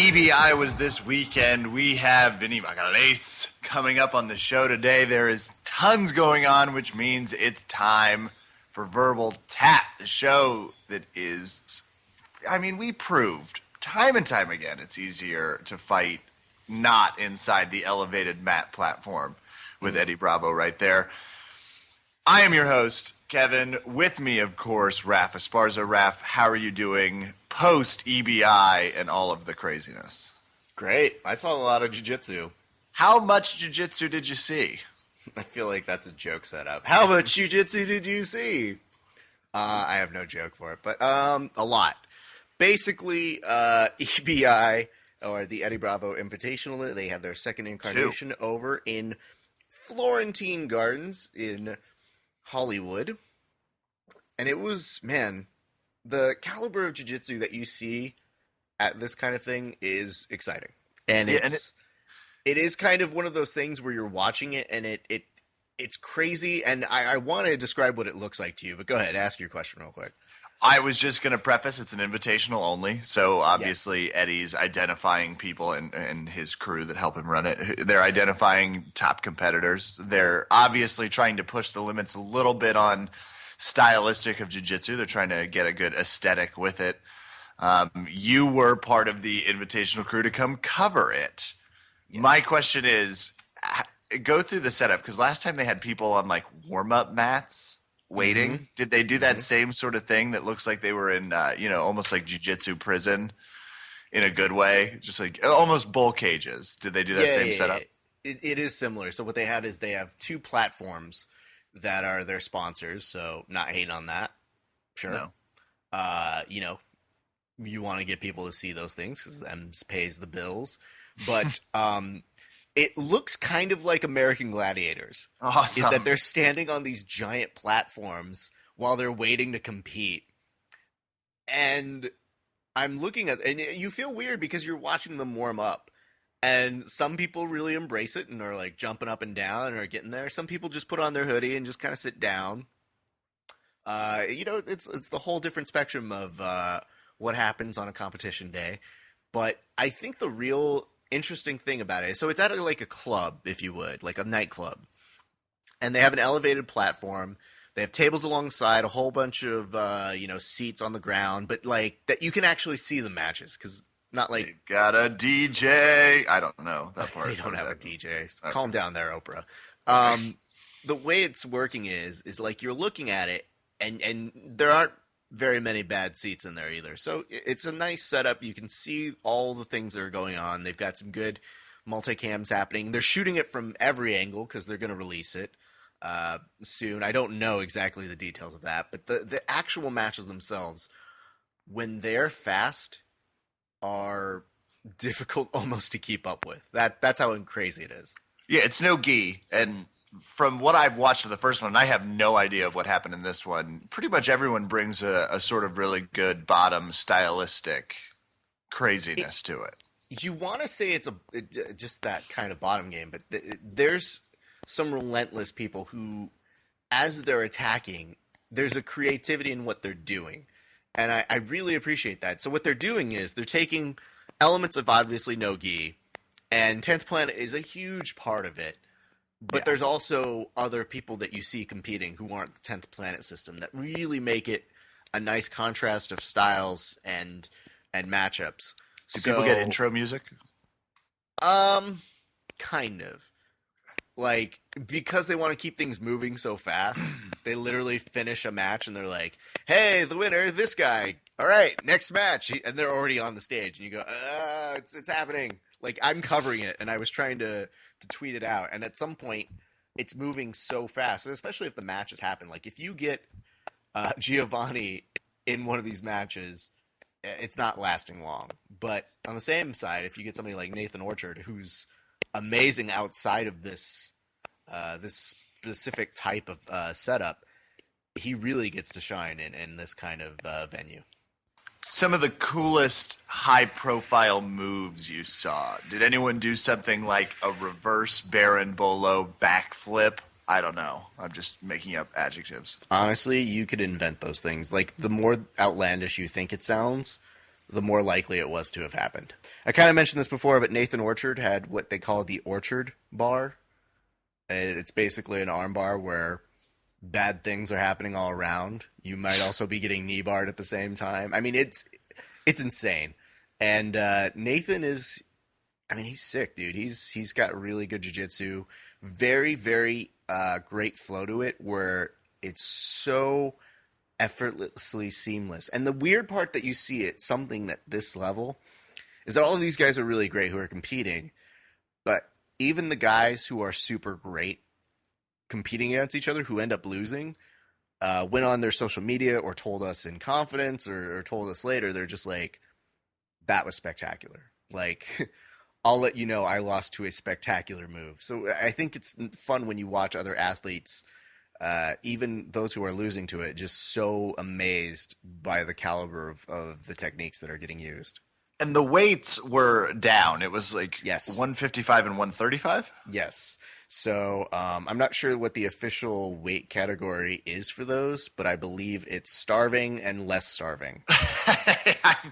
EBI was this weekend. We have Vinny Magalhães coming up on the show today. There is tons going on, which means it's time for Verbal Tap, the show that is, we proved time and time again it's easier to fight not inside the elevated mat platform with Eddie Bravo right there. I am your host, Kevin. With me, of course, Raf Esparza. Raf, how are you doing post EBI and all of the craziness? Great. I saw a lot of jiu-jitsu. How much jiu-jitsu did you see? I feel like that's a joke setup. How much jiu-jitsu did you see? I have no joke for it, but a lot. Basically, EBI, or the Eddie Bravo Invitational, they had their second incarnation over in Florentine Gardens in Hollywood. And it was, man, the caliber of jiu-jitsu that you see at this kind of thing is exciting. And it is kind of one of those things where you're watching it and it's crazy. And I want to describe what it looks like to you, but go ahead, ask your question real quick. I was just going to preface it's an invitational only, so obviously yes. Eddie's identifying people and his crew that help him run it. They're identifying top competitors. They're obviously trying to push the limits a little bit on stylistic of jiu-jitsu. They're trying to get a good aesthetic with it. You were part of the invitational crew to come cover it. Yes. My question is, go through the setup, because last time they had people on like warm-up mats waiting. Mm-hmm. Did they do that same sort of thing that looks like they were in, almost like jiu-jitsu prison in a good way? Just like almost bull cages. Did they do that same setup? It is similar. So what they had is they have two platforms that are their sponsors. So not hating on that. Sure. No. You want to get people to see those things because them pays the bills. But it looks kind of like American Gladiators. Awesome. Is that they're standing on these giant platforms while they're waiting to compete. And I'm looking at, and you feel weird because you're watching them warm up. And some people really embrace it and are like jumping up and down and are getting there. Some people just put on their hoodie and just kind of sit down. It's the whole different spectrum of what happens on a competition day. But I think the real interesting thing about it, so it's at like a club, if you would, like a nightclub, and they have an elevated platform. They have tables alongside, a whole bunch of seats on the ground, but like that you can actually see the matches because not like they've got a DJ. I don't know that part. They don't have a DJ. Okay. Calm down there, Oprah. The way it's working is like you're looking at it, and there aren't very many bad seats in there either. So it's a nice setup. You can see all the things that are going on. They've got some good multicams happening. They're shooting it from every angle because they're going to release it soon. I don't know exactly the details of that, but the actual matches themselves, when they're fast, are difficult almost to keep up with. That's how crazy it is. Yeah, it's no gi, and from what I've watched of the first one, I have no idea of what happened in this one. Pretty much everyone brings a sort of really good bottom stylistic craziness to it. You want to say it's just that kind of bottom game, but there's some relentless people who, as they're attacking, there's a creativity in what they're doing. And I really appreciate that. So what they're doing is they're taking elements of obviously no gi, and 10th Planet is a huge part of it. But there's also other people that you see competing who aren't the 10th Planet system that really make it a nice contrast of styles and matchups. Do people get intro music? Kind of. Like, because they want to keep things moving so fast, they literally finish a match and they're like, hey, the winner, this guy. All right, next match. And they're already on the stage. And you go, it's happening. Like, I'm covering it, and I was trying to tweet it out. And at some point, it's moving so fast, especially if the matches happen. Like, if you get Giovanni in one of these matches, it's not lasting long. But on the same side, if you get somebody like Nathan Orchard, who's amazing outside of this this specific type of setup, he really gets to shine in this kind of venue. Some of the coolest high-profile moves you saw. Did anyone do something like a reverse Baron Bolo backflip? I don't know. I'm just making up adjectives. Honestly, you could invent those things. Like, the more outlandish you think it sounds, the more likely it was to have happened. I kind of mentioned this before, but Nathan Orchard had what they call the Orchard Bar. It's basically an arm bar where bad things are happening all around. You might also be getting knee barred at the same time. I mean, it's insane. And Nathan is, I mean, he's sick, dude. He's got really good jiu-jitsu. Very, very great flow to it where it's so effortlessly seamless. And the weird part that you see it, something at this level, is that all of these guys are really great who are competing, but even the guys who are super great competing against each other who end up losing, went on their social media or told us in confidence or told us later, they're just like, that was spectacular. Like, I'll let you know I lost to a spectacular move. So I think it's fun when you watch other athletes, even those who are losing to it, just so amazed by the caliber of the techniques that are getting used. And the weights were down. It was like Yes. 155 and 135? Yes. So I'm not sure what the official weight category is for those, but I believe it's starving and less starving.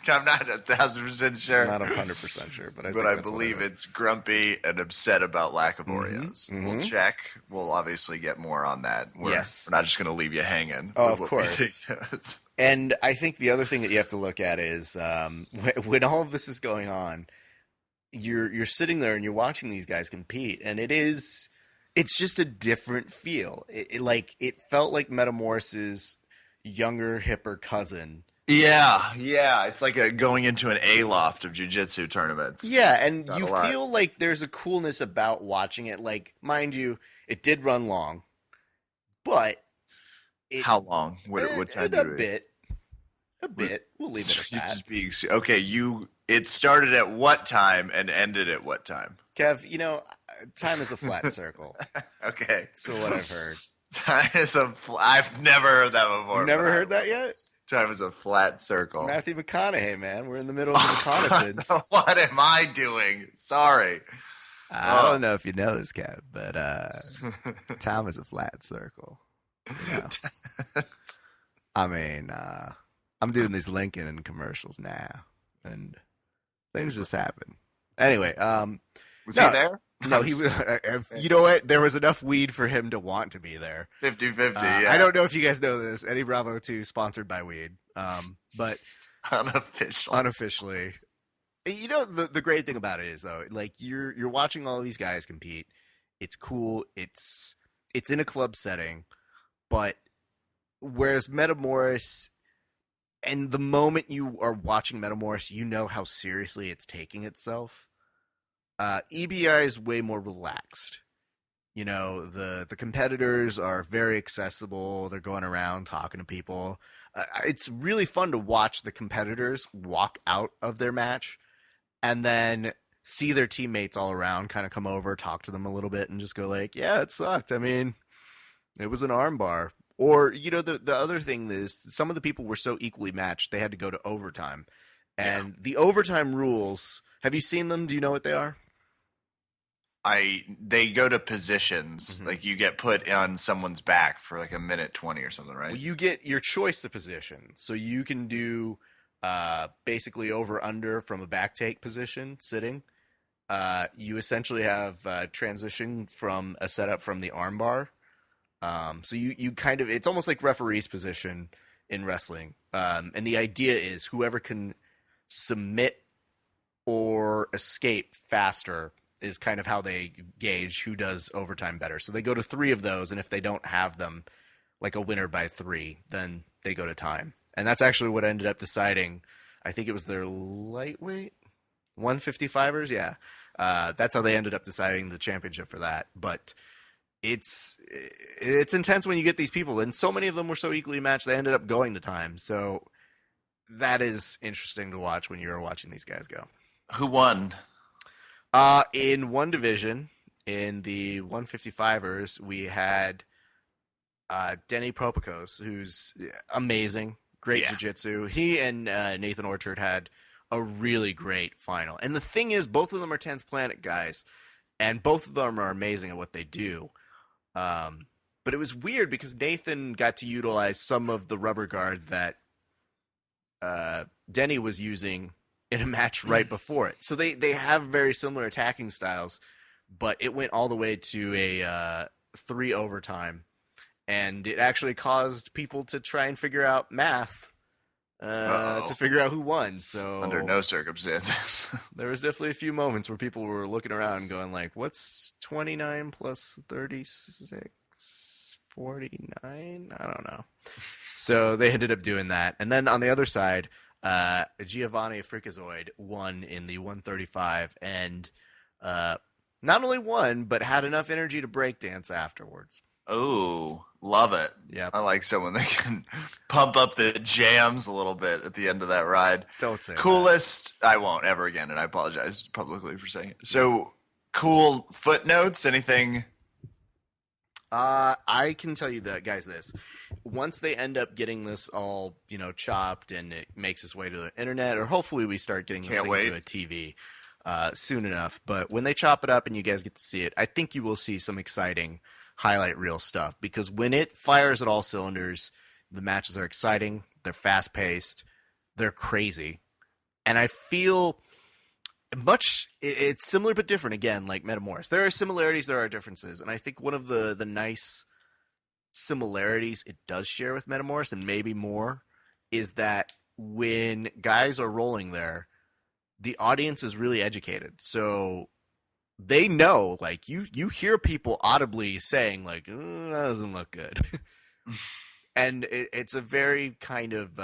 I'm not 1,000% sure. I'm not 100% sure, but I believe it's grumpy and upset about lack of Oreos. Mm-hmm. We'll check. We'll obviously get more on that. Yes. We're not just going to leave you hanging. Oh, with of what we course. think does. And I think the other thing that you have to look at is when all of this is going on, you're sitting there and you're watching these guys compete, and it's just a different feel. It felt like Metamoris' younger, hipper cousin. Yeah. It's like going into an A-loft of jiu-jitsu tournaments. Yeah, and you feel like there's a coolness about watching it. Like, mind you, it did run long, but how long? What time did it? A bit. We'll leave it at that. Okay, it started at what time and ended at what time? Kev, time is a flat circle. Okay. So what I've heard. Time is I've never heard that before. You've never heard that yet? Time is a flat circle. Matthew McConaughey, man. We're in the middle of the reconnaissance. What am I doing? Sorry. I don't know if you know this, Kev, but time is a flat circle. I mean, I'm doing these Lincoln commercials now, and things just happen. Anyway, was he there? No, he was. You know what? There was enough weed for him to want to be there. 50-50, yeah. I don't know if you guys know this. Eddie Bravo 2 sponsored by weed, but unofficially. The great thing about it is though, like you're watching all these guys compete. It's cool. It's in a club setting, but whereas Metamoris, and the moment you are watching Metamoris, you know how seriously it's taking itself. EBI is way more relaxed. The competitors are very accessible. They're going around talking to people. It's really fun to watch the competitors walk out of their match and then see their teammates all around kind of come over, talk to them a little bit, and just go like, yeah, it sucked. I mean, it was an arm bar. Or, the other thing is some of the people were so equally matched, they had to go to overtime. And the overtime rules, have you seen them? Do you know what they are? They go to positions. Mm-hmm. Like you get put on someone's back for like a minute 20 or something, right? Well, you get your choice of position. So you can do basically over under from a back take position, sitting. You essentially have transition from a setup from the arm bar. So you kind of, it's almost like referee's position in wrestling. And the idea is whoever can submit or escape faster is kind of how they gauge who does overtime better. So they go to 3 of those, and if they don't have them, like a winner by 3, then they go to time. And that's actually what ended up deciding. I think it was their lightweight 155ers. Yeah. That's how they ended up deciding the championship for that. But it's intense when you get these people, and so many of them were so equally matched they ended up going to time. So that is interesting to watch when you're watching these guys go. Who won? In one division, in the 155ers, we had Denny Propakos, who's amazing, great jiu-jitsu. He and Nathan Orchard had a really great final. And the thing is, both of them are 10th Planet guys, and both of them are amazing at what they do. But it was weird because Nathan got to utilize some of the rubber guard that Denny was using in a match right before it. So they have very similar attacking styles, but it went all the way to a 3 overtime, and it actually caused people to try and figure out math to figure out who won. So under no circumstances. There was definitely a few moments where people were looking around and going like, what's 29 plus 36? 49? I don't know. So they ended up doing that. And then on the other side, Giovanni Fricazoid won in the 135 and not only won, but had enough energy to breakdance afterwards. Oh, love it. Yeah, I like someone that can pump up the jams a little bit at the end of that ride. Don't say Coolest, I won't ever again, and I apologize publicly for saying it. So, cool footnotes, anything? I can tell you that, guys, this. Once they end up getting this all, chopped and it makes its way to the internet, or hopefully we start getting this thing to a TV soon enough, but when they chop it up and you guys get to see it, I think you will see some exciting highlight reel stuff, because when it fires at all cylinders, the matches are exciting, they're fast-paced, they're crazy, and I feel it's similar but different, again, like Metamoris. There are similarities, there are differences, and I think one of the nice similarities it does share with Metamoris, and maybe more, is that when guys are rolling there, the audience is really educated, so they know, like, you hear people audibly saying, like, that doesn't look good. And it's a very kind of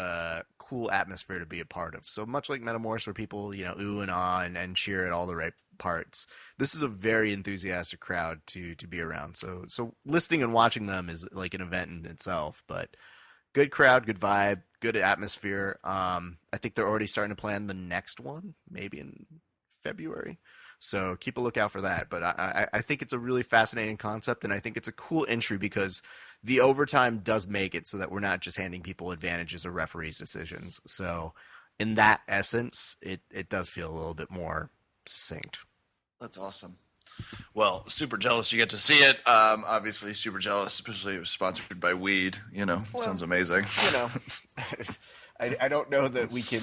cool atmosphere to be a part of. So much like Metamoris, where people, ooh and ah and cheer at all the right parts, this is a very enthusiastic crowd to be around. So listening and watching them is like an event in itself. But good crowd, good vibe, good atmosphere. I think they're already starting to plan the next one, maybe in February. So keep a lookout for that. But I think it's a really fascinating concept, and I think it's a cool entry because the overtime does make it so that we're not just handing people advantages or referees' decisions. So in that essence, it does feel a little bit more succinct. That's awesome. Well, super jealous you get to see it. Obviously, super jealous, especially it was sponsored by weed. Sounds amazing. I don't know that we can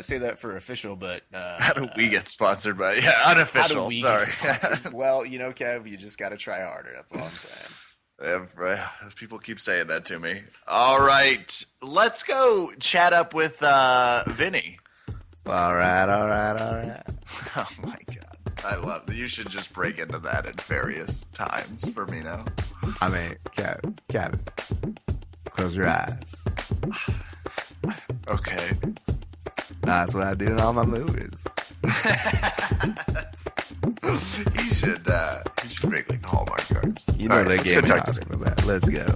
say that for official, but how do we get sponsored by? Yeah, unofficial. How do we sorry. Get sponsored? Well, Kev, you just got to try harder. That's all I'm saying. People keep saying that to me. All right, let's go chat up with Vinny. All right. Oh my God, I love that. You should just break into that at various times for me now. I mean, Kevin, close your eyes. Okay. That's what I do in all my movies. He should make like Hallmark cards. They gave me Oscar for that. Let's go.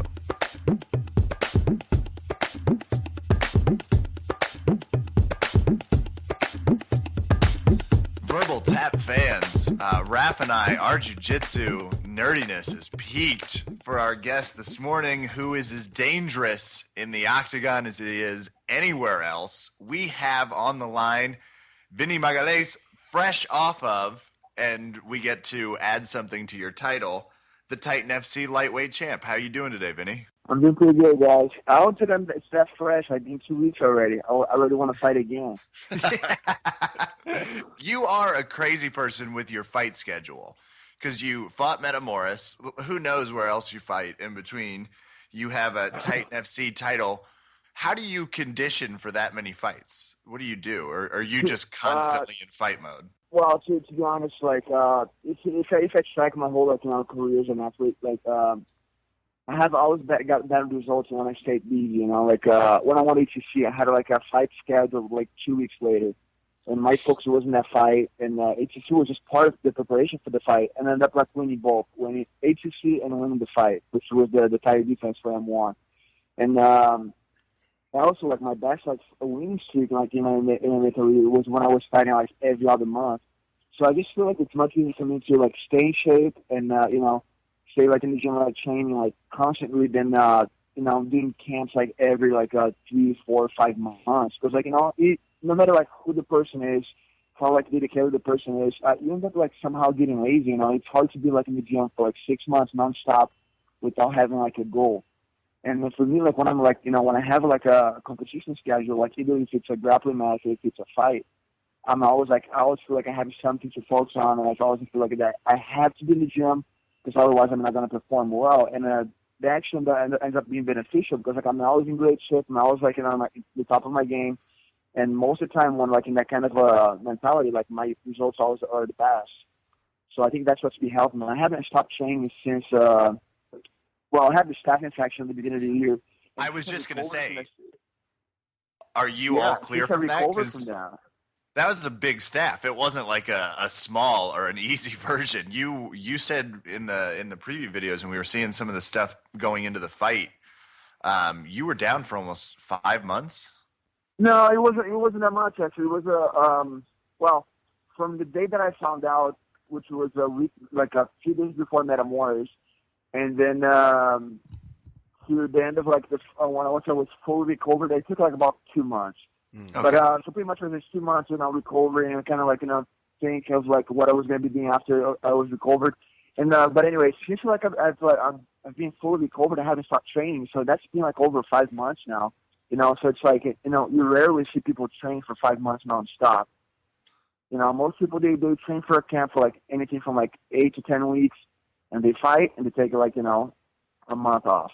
Verbal Tap fans, Raph and our jiu-jitsu nerdiness is peaked for our guest this morning, who is as dangerous in the octagon as he is anywhere else. We have on the line Vinny Magalhães, fresh off of, and we get to add something to your title, the Titan FC lightweight champ. How you doing today, Vinny? I'm doing pretty good, guys. I don't think it's that fresh. I've been 2 weeks already. I already want to fight again. You are a crazy person with your fight schedule because you fought Metamoris. Who knows where else you fight in between? You have a Titan FC title. How do you condition for that many fights? What do you do? Or are you just constantly in fight mode? Well, to be honest, like if I track my whole career as an athlete, I have always got better results when I stayed busy. When I won ATC, I had a fight scheduled 2 weeks later, and my focus wasn't that fight, and ATC was just part of the preparation for the fight, and I ended up winning both, winning ATC and winning the fight, which was the title defense for M1, and also my best winning streak in my career was when I was fighting every other month. So I just feel like it's much easier for me to stay in shape and stay in the gym training constantly than doing camps every 3, 4, 5 months. Because no matter who the person is, how dedicated the person is, you end up somehow getting lazy. It's hard to be in the gym for 6 months nonstop without having a goal. And for me, like when I'm like, when I have like a competition schedule, like either if it's a grappling match or if it's a fight, I always feel like I have something to focus on, and I always feel like that I have to be in the gym because otherwise I'm not going to perform well. And the action that ends up being beneficial because like I'm always in great shape, I'm always like I'm like the top of my game, and most of the time when like in that kind of mentality, like my results always are the best. So I think that's what's been helping me. I haven't stopped training since. Well, I had the staph infection at the beginning of the year. I was just going to say, are you all clear from that? Because that was a big staph. It wasn't like a small or an easy version. You said in the preview videos, and we were seeing some of the stuff going into the fight, you were down for almost 5 months. No, it wasn't that much actually. It was well, from the day that I found out, which was a week, like a few days before Metamoris. And then to the end of like when I was fully recovered, it took like about 2 months. Okay. But so pretty much it was 2 months, recovering and kind of like think of like what I was going to be doing after I was recovered. And but anyway, since like I've been fully recovered, I haven't stopped training, so that's been like over 5 months now. So it's like you rarely see people train for 5 months nonstop. Most people they train for a camp for like anything from like 8 to 10 weeks. And they fight, and they take like a month off.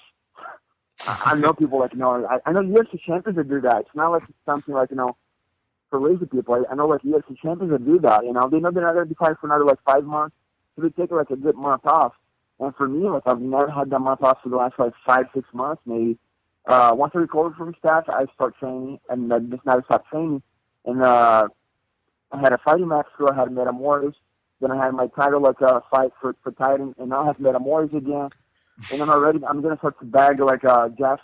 I know people like I know UFC champions that do that. It's not like something like for lazy people. I know like UFC champions that do that. They know they're not going to be fighting for another like 5 months, so they take like a good month off. And for me, like I've never had that month off for the last like 5-6 months maybe. Once I recovered from staph, I start training, and just now I stopped training. And I had a fighting match, I had Metamoris. Then I had my title fight for Titan, and now I have Metamoris again. And I'm gonna start to bag like Jeff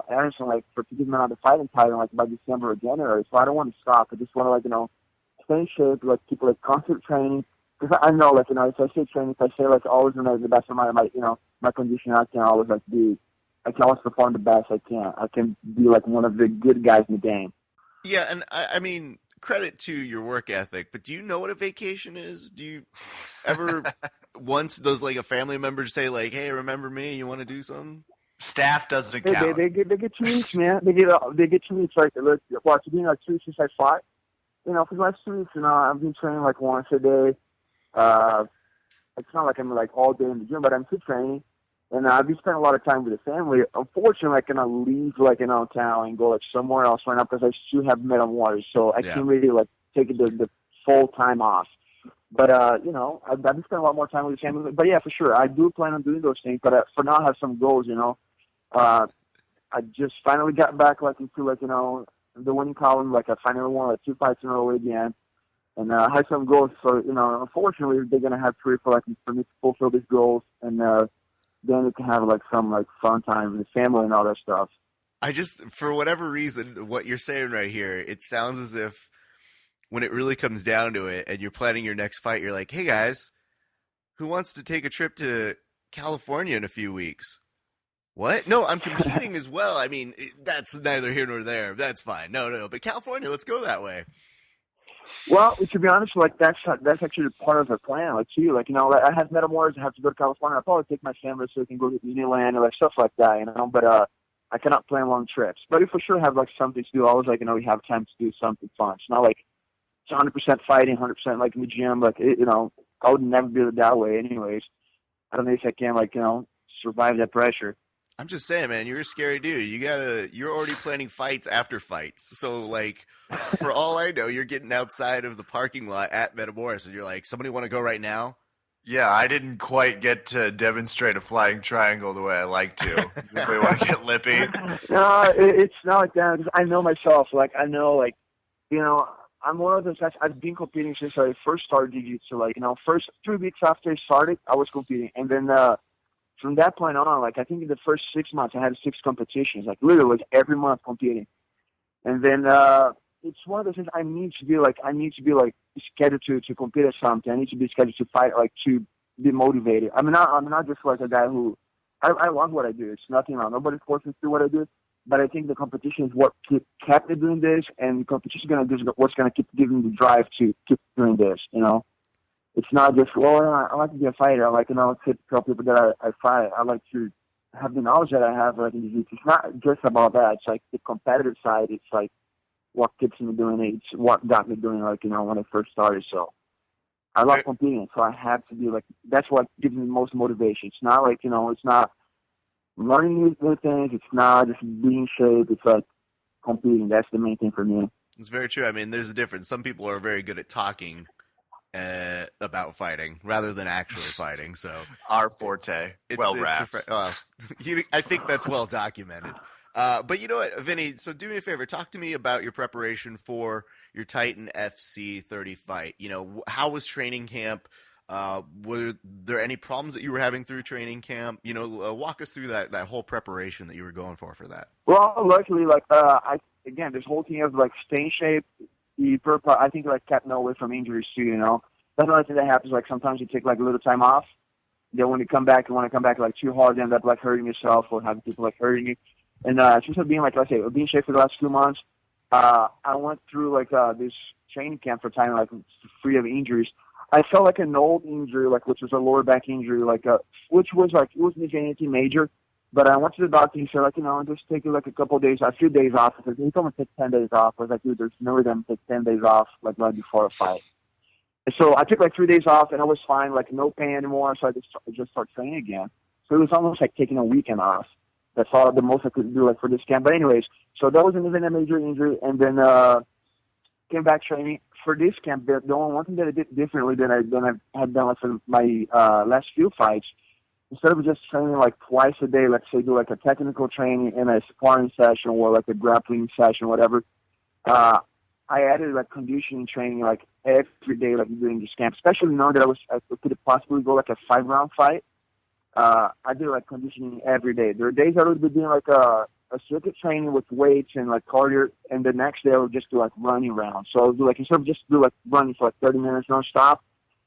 Aronson to give me another fighting title like by December or January. So I don't want to stop. I just want to stay in shape, keep constant training. Because I know if I say training, if I say always the best of my condition, I can always I can always perform the best I can. I can be one of the good guys in the game. Yeah, and I mean, credit to your work ethic, but do you know what a vacation is? Do you ever once does a family member say hey, remember me? You want to do something? Staff doesn't count. They get 2 weeks, man. They get 2 weeks. Well, it's been 2 weeks since I fought. For the last 2 weeks, I've been training once a day. It's not like I'm all day in the gym, but I'm still training. And I've been spending a lot of time with the family. Unfortunately, I cannot leave town and go somewhere else right now because I still have Metamoris, so I can't really take the full time off. But I've been spending a lot more time with the family. But yeah, for sure, I do plan on doing those things. But for now, I have some goals. I just finally got back into the winning column. I finally won 2 fights in a row again. And I had some goals. So unfortunately, they're gonna have to wait for me to fulfill these goals and. Then we can have some fun time with the family and all that stuff. I just, for whatever reason, what you're saying right here, it sounds as if when it really comes down to it and you're planning your next fight, you're like, hey guys, who wants to take a trip to California in a few weeks? What? No, I'm competing as well. I mean, that's neither here nor there. That's fine. No. But California, let's go that way. Well, to be honest, that's actually part of the plan, too. I have Metamoris, I have to go to California. I'll probably take my family so we can go to Disneyland or stuff like that, But I cannot plan long trips. But we for sure have something to do. Always we have time to do something fun. It's not it's 100% fighting, 100% in the gym. I would never do it that way, anyways. I don't know if I can survive that pressure. I'm just saying, man, you're a scary dude. You're already planning fights after fights. So, for all I know, you're getting outside of the parking lot at Metamoris, and you're like, somebody want to go right now? Yeah, I didn't quite get to demonstrate a flying triangle the way I like to. We want to get lippy. No, it's not like that. I know myself. I know, I'm one of those guys. I've been competing since I first started jiu-jitsu. First 3 weeks after I started, I was competing. And then, from that point on, I think in the first 6 months, I had 6 competitions, literally every month competing. And then it's one of those things I need to be scheduled to compete at something. I need to be scheduled to fight, to be motivated. I'm not just a guy who I love what I do. It's nothing wrong. Nobody forces me to do what I do. But I think the competition is what kept me doing this, and the competition is going to do what's going to keep giving me the drive to keep doing this. It's not just, I like to be a fighter. I like, to tell people that I fight. I like to have the knowledge that I have like in jiu-jitsu. It's not just about that. It's like the competitive side. It's like what keeps me doing it. It's what got me doing like, you know, when I first started. So I love competing. So I have to be like, that's what gives me the most motivation. It's not like, you know, it's not learning new things. It's not just being shape. It's like competing. That's the main thing for me. It's very true. I mean, there's a difference. Some people are very good at talking about fighting rather than actually fighting. So our forte, wrapped. I think that's well documented. But you know what, Vinny? So do me a favor. Talk to me about your preparation for your Titan FC 30 fight. You know, how was training camp? Were there any problems that you were having through training camp? You know, walk us through that whole preparation that you were going for that. Well, luckily, like this whole thing of like stay in shape. I think like kept me away from injuries too. You know, that's another thing that happens. Like sometimes you take like a little time off. Then when you come back, like too hard, you end up like hurting yourself or having people like hurting you. And since being like I say, being in shape for the last 2 months, I went through like this training camp for time like free of injuries. I felt like an old injury, like which was a lower back injury, which was like it wasn't anything major. But I went to the doctor. He said, like, you know, just take like a few days off. I said, he told me to take 10 days off. I was like, dude, there's no way I'm take 10 days off like right before a fight. And so I took like 3 days off, and I was fine, like no pain anymore. So I just started training again. So it was almost like taking a weekend off. That's all the most I could do like for this camp. But anyways, so that wasn't even a major injury, and then came back training for this camp. The only one thing that I did differently than I had done like for my last few fights. Instead of just training like twice a day, let's say do like a technical training and a sparring session or like a grappling session, whatever, I added like conditioning training like every day, like during this camp, especially knowing that I could possibly go like a 5-round fight. I did like conditioning every day. There are days I would be doing like a circuit training with weights and like cardio, and the next day I would just do like running rounds. So I would do like, instead of just do like running for like 30 minutes nonstop,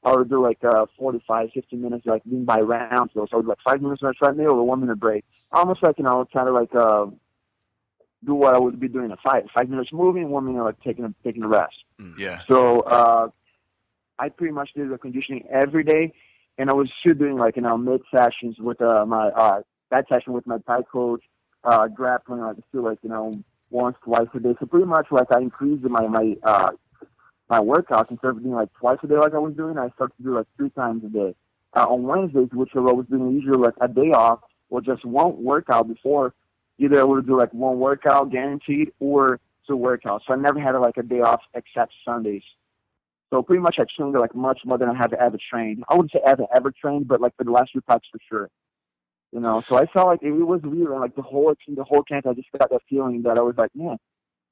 I would do like 45, 50 minutes, like being by rounds. So I would do like 5 minutes on a treadmill or 1 minute break. Almost like, you know, kind of like do what I would be doing in a fight. 5 minutes moving, 1 minute like taking a rest. Yeah. So I pretty much did the conditioning every day, and I was still doing like, you know, mid sessions with my that session with my Thai coach, grappling like still like, you know, once, twice a day. So pretty much like I increased my workouts. Instead of doing like twice a day like I was doing, I started to do like 3 times a day. On Wednesdays, which I was doing usually like a day off or just one workout before, either I would do like one workout guaranteed or 2 workouts. So I never had like a day off except Sundays. So pretty much I trained like much more than I have ever trained. I wouldn't say ever trained, but like for the last few fights for sure. You know, so I felt like it was real, and like the whole camp, I just got that feeling that I was like, man,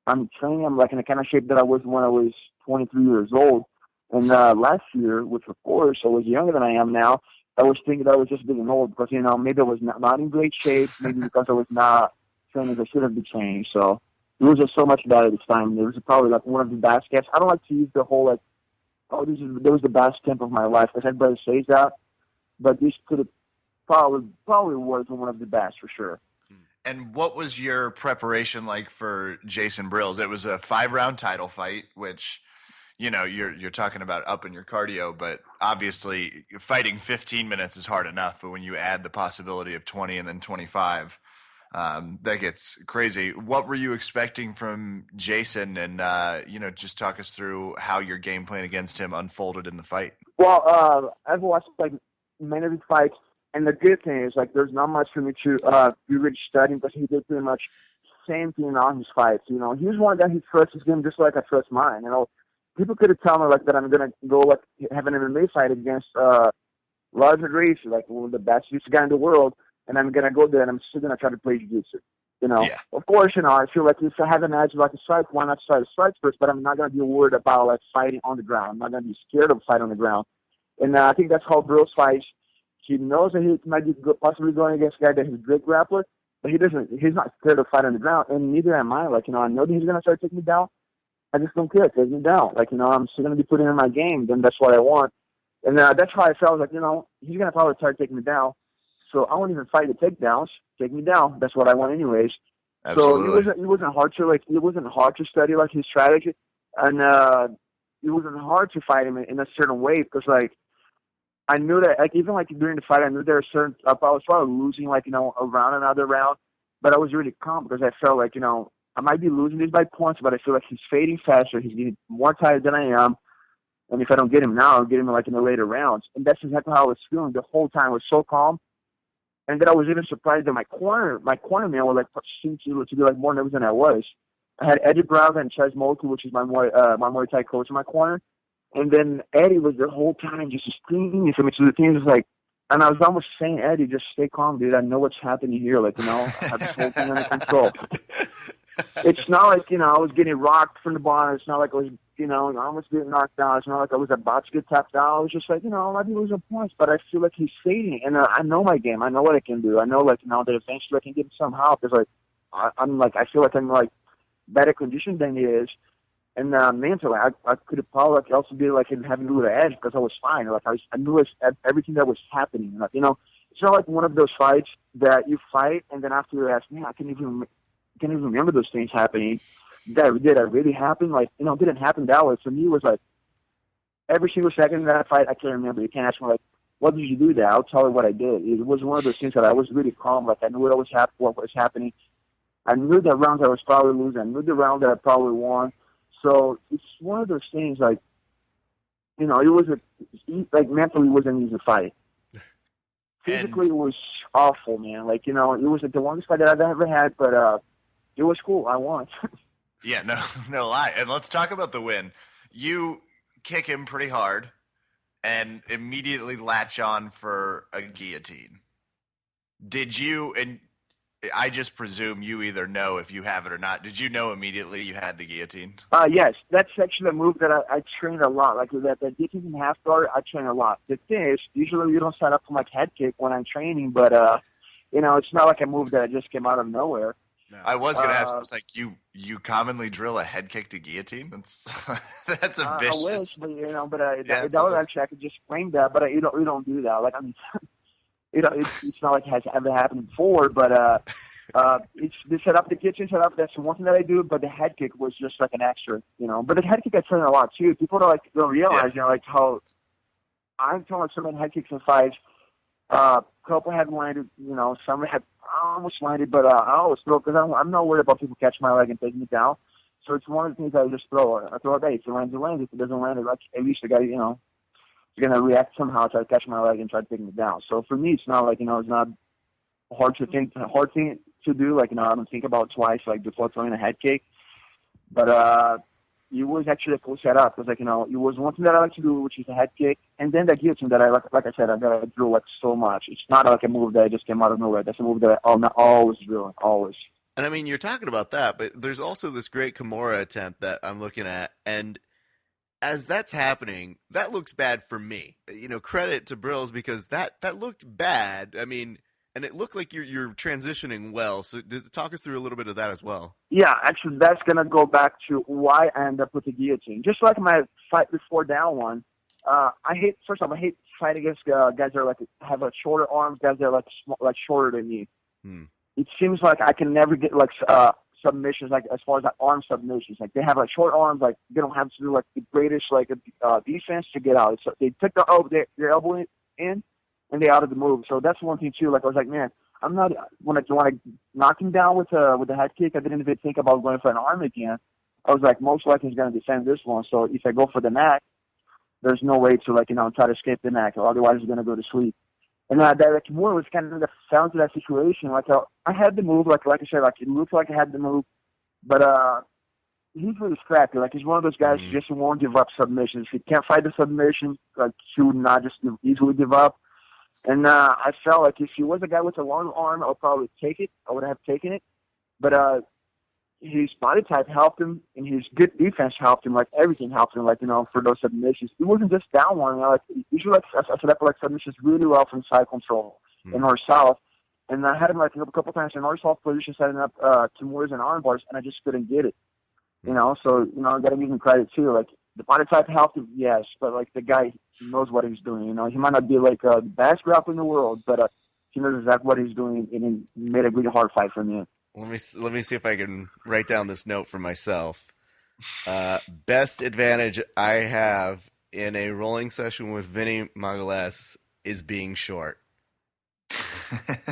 I'm training. I'm like in the kind of shape that I was when I was 23 years old. And last year, which of course I was younger than I am now, I was thinking that I was just getting old because, you know, maybe I was not in great shape, maybe because I was not training as I should have been training. So it was just so much better this time. It was probably like one of the best camps. I don't like to use the whole like, oh, that was the best camp of my life, because everybody says that, but this could have probably was one of the best for sure. And what was your preparation like for Jason Brills? It was a 5-round title fight, which, you know, you're talking about upping your cardio, but obviously fighting 15 minutes is hard enough. But when you add the possibility of 20 and then 25, that gets crazy. What were you expecting from Jason? And, you know, just talk us through how your game plan against him unfolded in the fight. Well, I've watched like many of his fights. And the good thing is, like, there's not much for me to be really studying, because he did pretty much the same thing in all his fights. You know, he's one that he trusts his game just like I trust mine. You know, people could have told me like that I'm gonna go like have an MMA fight against Roger Gracie, like one of the best jiu-jitsu guy in the world, and I'm gonna go there and I'm still gonna try to play jiu-jitsu. You know, Of course, you know, I feel like if I have an edge like a strike, why not try to strike first? But I'm not gonna be worried about like fighting on the ground. I'm not gonna be scared of fighting on the ground. And I think that's how Brills fights. He knows that he might be possibly going against a guy that is a great grappler, but he's not scared to fight on the ground, and neither am I. Like, you know, I know that he's going to start taking me down. I just don't care. Take me down. Like, you know, I'm still going to be putting in my game, then that's what I want. And that's how I felt. Like, you know, he's going to probably start taking me down, so I won't even fight the takedowns. Take me down. That's what I want anyways. Absolutely. So it wasn't hard to study like his strategy, and it wasn't hard to fight him in a certain way, because like, I knew that, like, even like during the fight, I knew there were certain, I was probably losing, like, around another round, but I was really calm because I felt like, I might be losing this by points, but I feel like he's fading faster. He's getting more tired than I am. And if I don't get him now, I'll get him like in the later rounds. And that's exactly how I was feeling the whole time. I was so calm. And then I was even surprised that my corner man was like seemed to be like more nervous than I was. I had Eddie Bravo and Chaz Moku, which is my Muay Thai coach in my corner. And then Eddie was the whole time just screaming for me. So the team was like, and I was almost saying, Eddie, just stay calm, dude. I know what's happening here. Like, I have this whole thing under control. It's not like, I was getting rocked from the bottom. It's not like I was, almost getting knocked out. It's not like I was about to get tapped out. I was just like, I might be losing points, but I feel like he's fading. And I know my game. I know what I can do. I know, like, that eventually I can get somehow. Because, like, I feel like I'm, like, better conditioned than he is. And mentally, I could have probably like, also be like having a little edge because I was fine. Like I knew everything that was happening. Like, it's not like one of those fights that you fight and then after you ask, man, I can't even remember those things happening. Did that really happen? Like, it didn't happen that way. For me, it was like every single second of that fight, I can't remember. You can't ask me like, what did you do there? I'll tell you what I did. It was one of those things that I was really calm. Like I knew what was happening. I knew the rounds I was probably losing. I knew the round that I probably won. So it's one of those things like, it was like mentally it wasn't an easy fight. Physically it was awful, man. Like, it was like the longest fight that I've ever had, but it was cool. I won. Yeah, no lie. And let's talk about the win. You kick him pretty hard and immediately latch on for a guillotine. Did you, and I just presume you either know if you have it or not. Did you know immediately you had the guillotine? Yes, that's actually a move that I train a lot. Like that guillotine in half guard, I train a lot. The thing is, usually you don't set up for like head kick when I'm training, but it's not like a move that just came out of nowhere. No. I was going to ask. I was like, you commonly drill a head kick to guillotine? That's a vicious. I wish, but that was actually I could just frame that, but you don't do that. Like I mean. It's not like it has ever happened before, but it's the setup, the kitchen setup. That's one thing that I do. But the head kick was just like an extra, But the head kick I train a lot too. People don't realize, like how I'm throwing so many head kicks in fights. Couple had landed, some had almost landed, but I always throw because I'm not worried about people catching my leg and taking me down. So it's one of the things I just throw. I throw it. If it lands, it lands. If it doesn't land, like at least the guy, going to react somehow, try to catch my leg and try to take me down. So for me, it's not like, it's not a hard thing to do. Like, I don't think about it twice, like before throwing a head kick. But it was actually a cool setup. Because, like, it was one thing that I like to do, which is a head kick. And then the guillotine that I, like I said, I drill like so much. It's not like a move that just came out of nowhere. That's a move that I'm always drilling, always. And I mean, you're talking about that, but there's also this great Kimura attempt that I'm looking at. And as that's happening, that looks bad for me. Credit to Brills because that looked bad. I mean, and it looked like you're transitioning well. So talk us through a little bit of that as well. Yeah, actually, that's gonna go back to why I ended up with the guillotine. Just like my fight before that one, I hate fighting against guys that are like have shorter arms, guys that are like shorter than me. It seems like I can never get like submissions, like as far as like arm submissions, like they have like short arms, like they don't have to do like the greatest like defense to get out. So they took their elbow in and they out of the move. So that's one thing too. Like I was like, man, I'm not when I knock him down with the head kick. I didn't even think about going for an arm again. I was like, most likely he's going to defend this one. So if I go for the neck, there's no way to try to escape the neck. Otherwise, he's going to go to sleep. And that Kimura was kind of fell into that situation. Like I had the move, like I said, like it looked like I had the move, but he's really scrappy. Like he's one of those guys who just won't give up submissions. If he can't fight the submission, like he would not just easily give up. And I felt like if he was a guy with a long arm, I would probably take it. I would have taken it. But his body type helped him, and his good defense helped him. Like everything helped him. Like for those submissions, it wasn't just that one. Like usually, I set up like submissions really well from side control in north south, and I had him like a couple times in north south position setting up Kimura's and arm bars, and I just couldn't get it. So I got to give him credit too. Like the body type helped him, yes, but like the guy knows what he's doing. He might not be like the best grappler in the world, but he knows exactly what he's doing, and he made a really hard fight for me. Let me see if I can write down this note for myself. Best advantage I have in a rolling session with Vinny Magalhães is being short?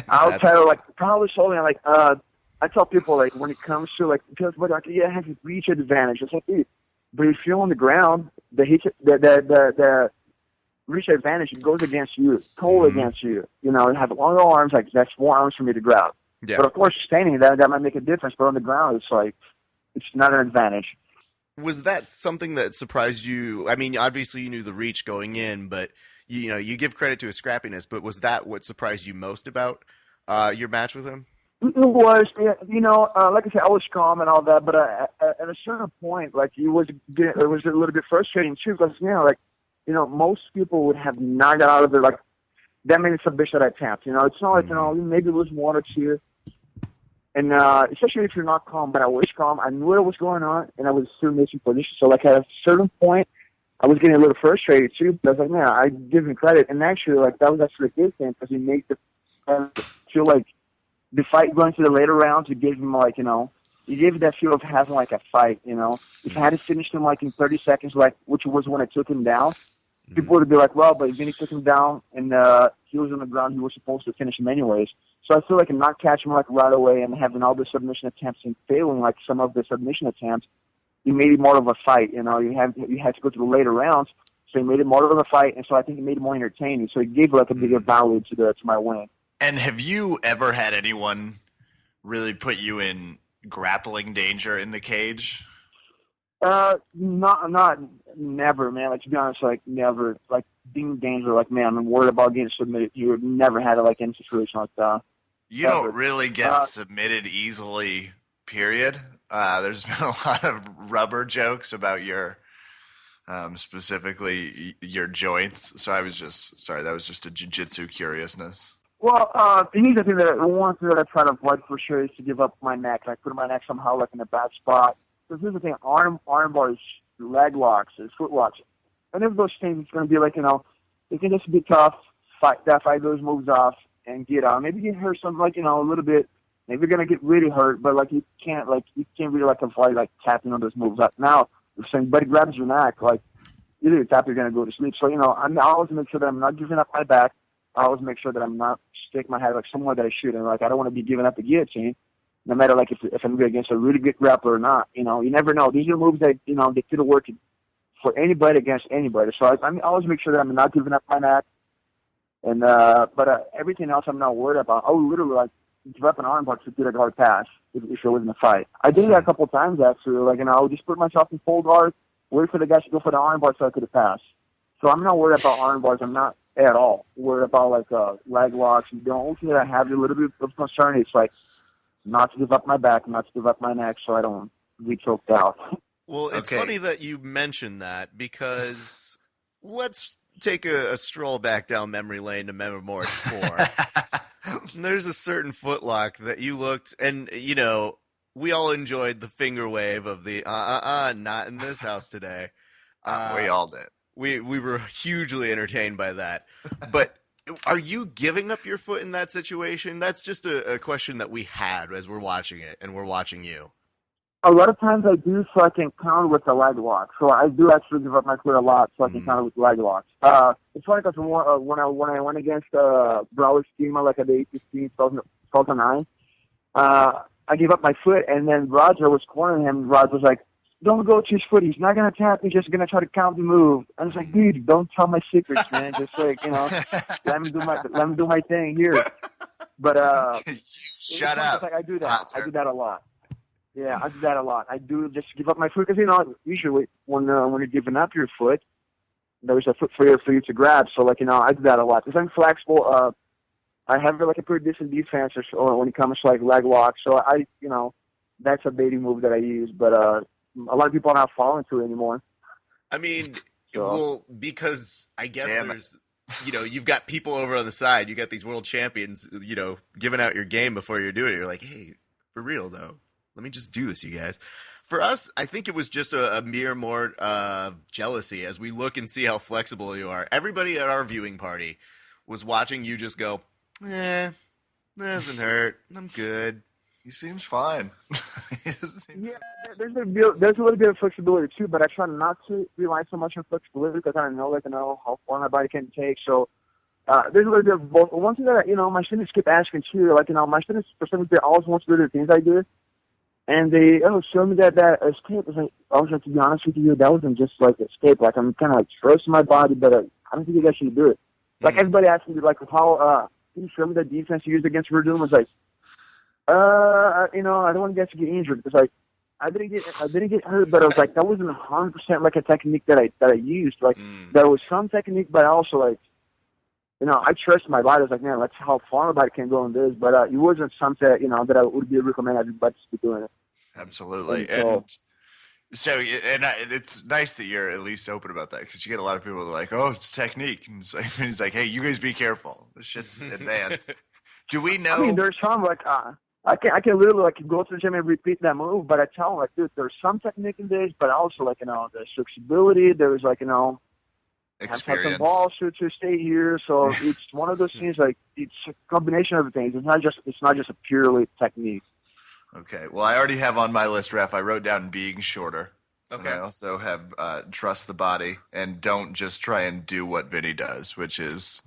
I'll tell you, like, probably solely, like, I tell people, like, when it comes to, like, because, but, like, yeah, it has a reach advantage. It's like, dude, but if you're on the ground, the reach advantage goes against you, totally against you. You know, you have longer arms, like, that's more arms for me to grab. Yeah. But, of course, standing there, that might make a difference. But on the ground, it's like, it's not an advantage. Was that something that surprised you? I mean, obviously you knew the reach going in, but you know, you give credit to his scrappiness, but was that what surprised you most about your match with him? It was, you know, like I said, I was calm and all that, but at a certain point, like, it was a little bit frustrating too, because, you know, like, you know, most people would have not got out of there, like, that many submission attempts. You know, it's not like, you know, maybe it was one or two. And especially if you're not calm, but I was calm. I knew what was going on, and I was still missing position. So, like, at a certain point, I was getting a little frustrated, too. But I was like, man, I give him credit. And actually, like, that was actually a good thing because he made the feel like the fight going to the later rounds, it gave him, like, you know, it gave him that feel of having, like, a fight, you know. If I had to finish him, like, in 30 seconds, like, which was when I took him down, people would be like, well, but Vinny took him down, and he was on the ground. He was supposed to finish him anyways. So I feel like I'm not catching him, like, right away and having all the submission attempts and failing, like, some of the submission attempts, it made it more of a fight, you know. You had to go to the later rounds, so it made it more of a fight, and so I think it made it more entertaining. So it gave, like, a bigger value to my win. And have you ever had anyone really put you in grappling danger in the cage? Never, man. Like, to be honest, like, never. Like, being in danger, like, man, I'm worried about getting submitted. You would never had, like, any situation like that. You don't really get submitted easily, period. There's been a lot of rubber jokes about your, specifically your joints. So I was just, sorry, that was just a jiu-jitsu curiousness. Well, here's the thing that one thing that I try to avoid for sure is to give up my neck. Like, put my neck somehow, like, in a bad spot. Because here's the thing, arm bars, leg locks, foot locks. And if those things, it's going to be like, you know, it can just be tough, fight those moves off and get out. Maybe you hurt something, like, you know, a little bit. Maybe you're going to get really hurt, but, like, you can't really, like, avoid, like, tapping on those moves. Like, now, if somebody grabs your neck, like, either you tap, you're going to go to sleep. So, you know, I always make sure that I'm not giving up my back. I always make sure that I'm not sticking my head, like, somewhere that I should. And, like, I don't want to be giving up the guillotine, no matter, like, if I'm going against a really good grappler or not. You know, you never know. These are moves that, you know, they could have worked for anybody against anybody. So I always make sure that I'm not giving up my neck. And but everything else I'm not worried about. I would literally, like, give up an armbar to get a hard pass if it was in a fight. I did that a couple of times, actually. Like, you know, I would just put myself in full guard, wait for the guys to go for the armbar so I could have passed. So I'm not worried about armbars. I'm not at all worried about, like, leg locks. The only thing that I have a little bit of concern is, like, not to give up my back, not to give up my neck so I don't get choked out. Well, it's funny that you mentioned that, because let's take a stroll back down memory lane to Metamoris 4. There's a certain footlock that you looked, and, you know, we all enjoyed the finger wave of the not in this house today. We all did. We were hugely entertained by that. But are you giving up your foot in that situation? That's just a question that we had as we're watching it, and we're watching you. A lot of times I do, so I can counter with the leg lock. So I do actually give up my foot a lot, so I can counter with leg locks. It's funny because when I went against Bravo Schema, like at the 8-15, 2009, I gave up my foot, and then Roger was cornering him. Roger was like, "Don't go to his foot. He's not gonna tap. He's just gonna try to count the move." I was like, "Dude, don't tell my secrets, man. Just, like, you know, let me do my thing here." But shut up. like, I do that. I do that a lot. Yeah, I do that a lot. I do just give up my foot because, you know, usually when you're giving up your foot, there's a foot for you to grab. So, like, you know, I do that a lot because I'm flexible. I have, like, a pretty decent defense or when it comes to, like, leg locks. So you know, that's a baiting move that I use. But a lot of people are not falling to it anymore. I mean, well, because I guess there's, you know, you've got people over on the side. You got these world champions, you know, giving out your game before you're doing it. You're like, hey, for real though, let me just do this, you guys. For us, I think it was just a mere more jealousy as we look and see how flexible you are. Everybody at our viewing party was watching you just go, that doesn't hurt. I'm good. He seems fine. He doesn't seem- Yeah, there's a little bit of flexibility too, but I try not to rely so much on flexibility because I know how far my body can take. So there's a little bit of both. One thing that my students keep asking too, my students for some reason they always want to do the things I do, and they show me that escape. I was like, to be honest with you, that wasn't just like escape. Like I'm kind of like trusting my body, but I don't think you guys should do it. Like everybody asking me like how can you show me the defense you used against Verdun? Was like, I don't want you guys to get injured because like I didn't get hurt, but I was like that wasn't 100% like a technique that I used. Like there was some technique, but I also like I trust my body. I was like, man, that's how far my body can go in this, but it wasn't something that I would be recommend everybody to be doing it. Absolutely, it's nice that you're at least open about that because you get a lot of people that are like, oh, it's technique, and it's like, hey, you guys be careful. This shit's advanced. Do we know? I mean, there's some like I can literally like go to the gym and repeat that move, but I tell them like, dude, there's some technique in this, but also like there's flexibility. There's like Experience. Have some balls to stay here. So it's one of those things like it's a combination of things. It's not just a purely technique. Okay. Well, I already have on my list, Ref. I wrote down being shorter. Okay. And I also have trust the body and don't just try and do what Vinny does, which is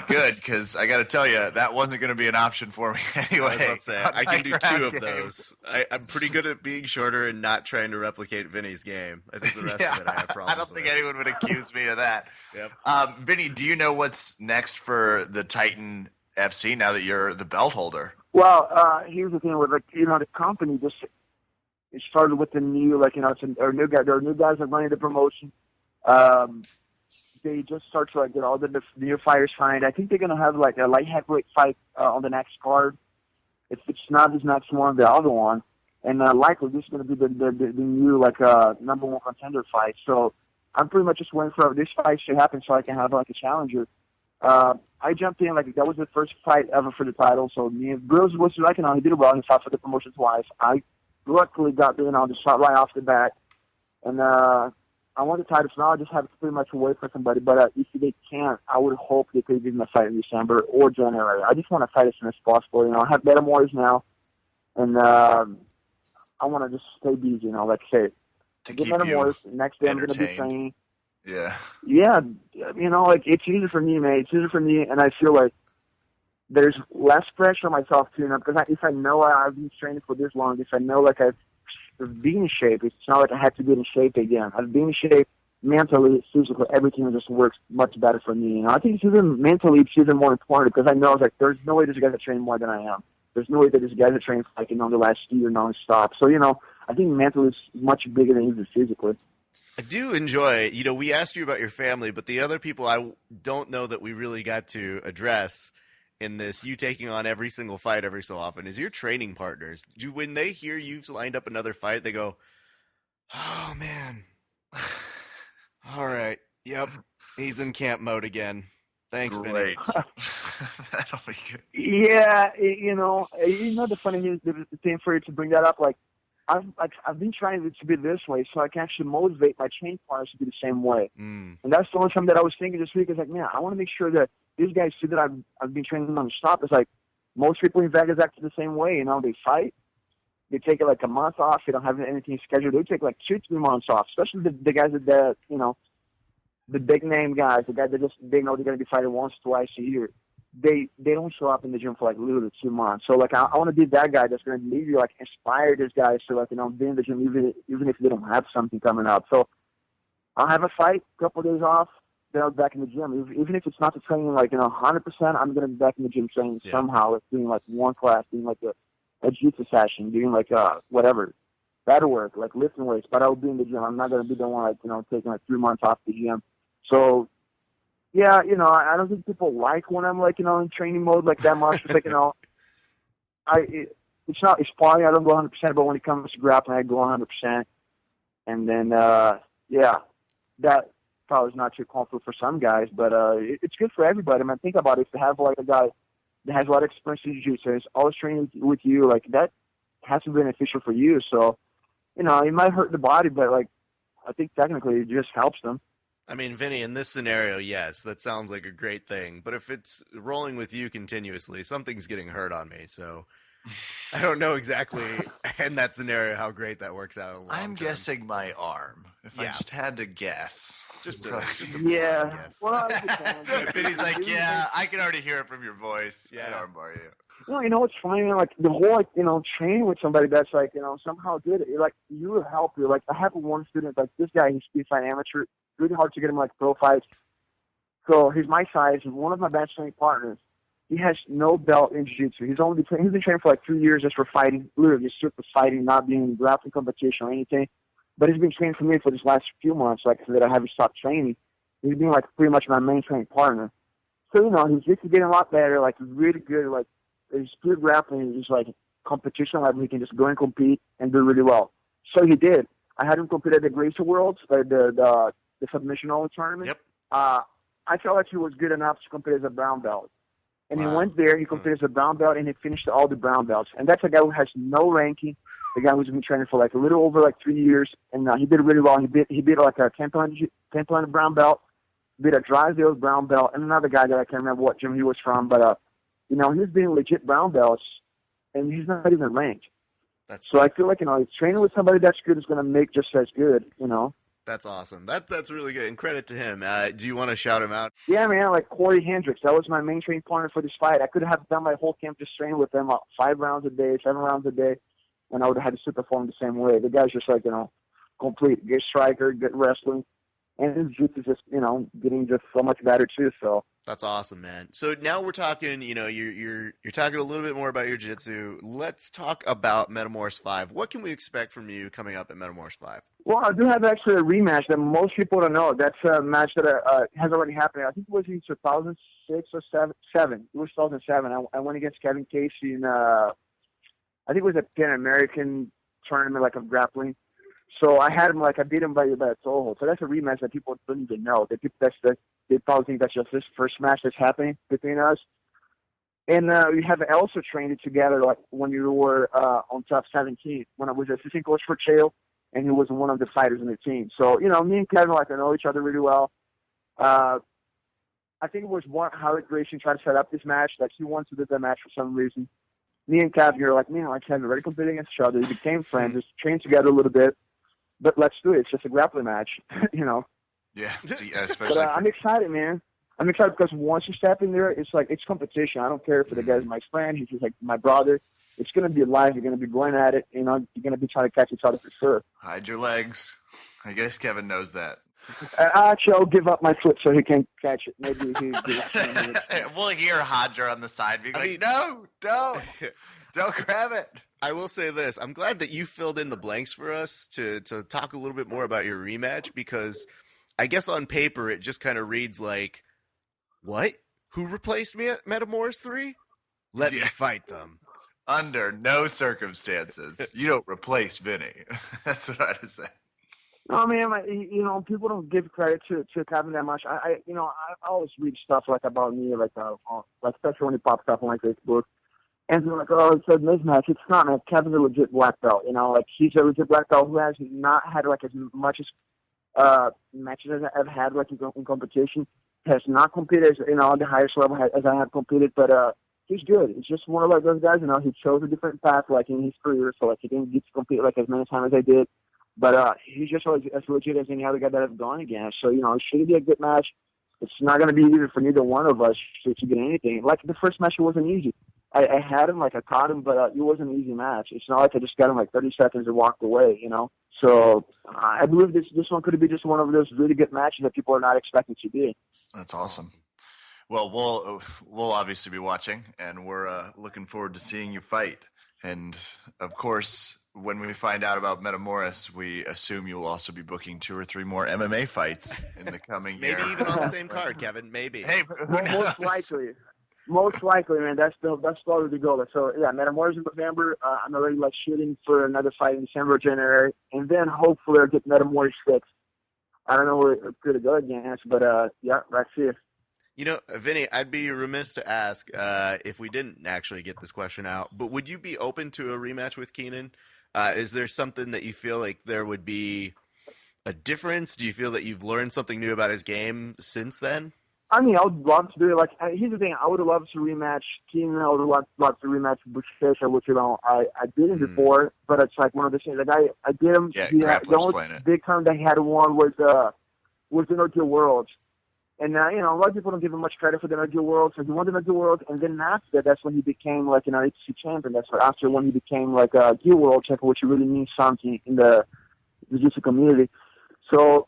good because I got to tell you that wasn't going to be an option for me anyway. I was about to say, I can do two of those. I'm pretty good at being shorter and not trying to replicate Vinny's game. I think the rest of it I have problems I don't think with. anyone would accuse me of that. Yep. Vinny, do you know what's next for the Titan FC now that you're the belt holder? Well, here's the thing with the company just it started with the new there are new guys that running the promotion. They just start to get all the new fighters signed. I think they're gonna have like a light heavyweight fight on the next card. If it's not this next one, the other one, and likely this is gonna be the new number one contender fight. So I'm pretty much just waiting for this fight to happen so I can have like a challenger. I jumped in that was the first fight ever for the title. So me and Grills was he did well. He fought for the promotion twice. I luckily got the shot right off the bat, and I want the title. So now I just have to pretty much wait for somebody. But if they can't, I would hope they could give me a fight in December or January. I just want to fight as soon as possible. I have Metamoris now, and I want to just stay busy. Like I say, To get keep Metamoris. you Next day I'm going to be entertained. training. Yeah. Yeah, it's easy for me, man. It's easy for me, and I feel like there's less pressure on myself too. Because if I know I've been training for this long, if I know I've been in shape, it's not like I had to get in shape again. I've been in shape mentally, physically, everything just works much better for me. I think it's even mentally, it's even more important because I know there's no way this guy's training more than I am. There's no way that this guy's training the last year nonstop. So I think mentally is much bigger than even physically. I do enjoy, we asked you about your family, but the other people I don't know that we really got to address in this, you taking on every single fight every so often, is your training partners. When they hear you've lined up another fight, they go, oh, man. All right. Yep. He's in camp mode again. Thanks, Vinny. That'll be good. Yeah, the funny thing for you to bring that up, I've been trying to be this way so I can actually motivate my training partners to be the same way. And that's the only time that I was thinking this week is man, I want to make sure that these guys see that I've been training non-stop. It's most people in Vegas act the same way. They fight. They take a month off. They don't have anything scheduled. They take 2-3 months off, especially the guys that the big name guys, the guys that they know they're going to be fighting once, twice a year. They don't show up in the gym for literally 2 months. So I want to be that guy that's going to maybe inspire these guys to be in the gym even if they don't have something coming up. So I'll have a fight, a couple of days off, then I'll be back in the gym. Even if it's not the training 100%, I'm going to be back in the gym training somehow, doing one class, doing a jiu-jitsu session, doing whatever, battle work, lifting weights. But I'll be in the gym. I'm not going to be the one taking 3 months off the gym. So. Yeah, I don't think people like when I'm in training mode that much. It's it's sparring. I don't go 100%, but when it comes to grappling, I go 100%. And then, that probably is not too comfortable for some guys, but it's good for everybody. Think about it. If you have a guy that has a lot of experience in jiu-jitsu, is always training with you, that has to be beneficial for you. So, it might hurt the body, but I think technically it just helps them. I mean, Vinny, in this scenario, yes, that sounds like a great thing. But if it's rolling with you continuously, something's getting hurt on me. So I don't know exactly in that scenario how great that works out. In the long I'm term. guessing my arm. If I just had to guess. Just a Yeah. blind guess. Well, it depends. Vinny's like, yeah, I can already hear it from your voice. Yeah. I'd armbar you. No, you know what's funny, man? Like the whole, like, training with somebody that's like, somehow good. Like you will help you. Like I have one student, like this guy, he's speed fight amateur. Really hard to get him like pro fights. So he's my size, and one of my best training partners. He has no belt in jiu-jitsu. He's been training for like 3 years just for fighting, literally just strictly fighting, not being in grappling competition or anything. But he's been training for me for this last few months, like so that I haven't stopped training. He's been like pretty much my main training partner. So he's just getting a lot better. Like he's really good. Like his good grappling is just like competition level. He can just go and compete and do really well. So he did. I had him compete at the Gracie Worlds, the submission only tournament. Yep. I felt like he was good enough to compete as a brown belt. And he went there, he competed as a brown belt, and he finished all the brown belts. And that's a guy who has no ranking, the guy who's been training for like a little over like 3 years, and he did really well. He beat like a 10th brown belt, beat a Drysdale brown belt, and another guy that I can't remember what gym he was from, but he's being legit brown belts, and he's not even ranked. So I feel like training with somebody that's good is going to make just as good. That's awesome. That's really good. And credit to him. Do you want to shout him out? Yeah, man, like Corey Hendricks. That was my main training partner for this fight. I could have done my whole camp just training with him 5 rounds a day, 7 rounds a day, and I would have had to perform the same way. The guy's just like, complete. Good striker, good wrestling. And his jiu-jitsu is just, getting just so much better too, so. That's awesome, man. So now we're talking, you're talking a little bit more about your jiu-jitsu. Let's talk about Metamoris 5. What can we expect from you coming up at Metamoris 5? Well, I do have actually a rematch that most people don't know. That's a match that has already happened. I think it was in 2006 or 7. It was 2007. I went against Kevin Casey in, I think it was a Pan American tournament, like of grappling. So I had him, I beat him by a toe. So that's a rematch that people don't even know. They probably think that's just this first match that's happening between us. And we have also trained it together, like when we were on top 17, when I was assistant coach for Chael, and he was one of the fighters in the team. So, me and Kevin, I know each other really well. I think it was Howard Grayson tried to set up this match. Like, he wanted to do the match for some reason. Me and Kevin are like, Kevin, already competing against each other. We became friends, just trained together a little bit. But let's do it. It's just a grappling match, Yeah, especially. But I'm excited, man. I'm excited because once you step in there, it's competition. I don't care if the guy's my friend. He's just like my brother. It's going to be live. You're going to be going at it. You're going to be trying to catch each other for sure. Hide your legs. I guess Kevin knows that. Actually, I'll give up my foot so he can catch it. Maybe We'll hear Hodger on the side being no, don't grab it. I will say this. I'm glad that you filled in the blanks for us to talk a little bit more about your rematch, because I guess on paper it just kind of reads like, what? Who replaced me at Metamoris 3? Let me fight them. Under no circumstances. You don't replace Vinny. That's what I had to say. No, man, people don't give credit to Kevin that much. I always read stuff about me, especially when it pops up on my Facebook. And they're like, oh, it's a mismatch. It's not, man. Kevin's a legit black belt. He's a legit black belt who has not had as much as matches as I've had in competition. Has not competed at the highest level as I have competed, but he's good. He's just one of those guys. He chose a different path in his career, so he didn't get to compete as many times as I did. But he's just as legit as any other guy that I've gone against. So it should be a good match. It's not going to be easy for neither one of us to get anything. The first match, it wasn't easy. I had him, I caught him, but it wasn't an easy match. It's not like I just got him 30 seconds and walked away, So I believe this one could be just one of those really good matches that people are not expecting to be. That's awesome. Well, we'll obviously be watching, and we're looking forward to seeing you fight. And of course, when we find out about Metamoris, we assume you will also be booking 2 or 3 more MMA fights in the coming year. Maybe even on the same card, Kevin. Maybe. Hey, who knows? Most likely, man. That's probably the goal. So yeah, Metamoris in November. I'm already shooting for another fight in December or January, and then hopefully I'll get Metamoris 6. I don't know where it's going to go against, but yeah, let's see. Vinny, I'd be remiss to ask if we didn't actually get this question out, but would you be open to a rematch with Keenan? Is there something that you feel like there would be a difference? Do you feel that you've learned something new about his game since then? I mean, I would love to do it. Like, here's the thing: I would love to rematch Keenan. I would love to rematch Buchecha, which I did him before, but it's like one of the things. Like I did him. Yeah, The Grappler's only playing it. big time that he had won was the Nordic Worlds, and a lot of people don't give him much credit for the Nordic Worlds. So he won the Nordic Worlds, and then after that, that's when he became like an HC champion. That's after when he became like a Gear World champion, which really means something in the jiu-jitsu community. So.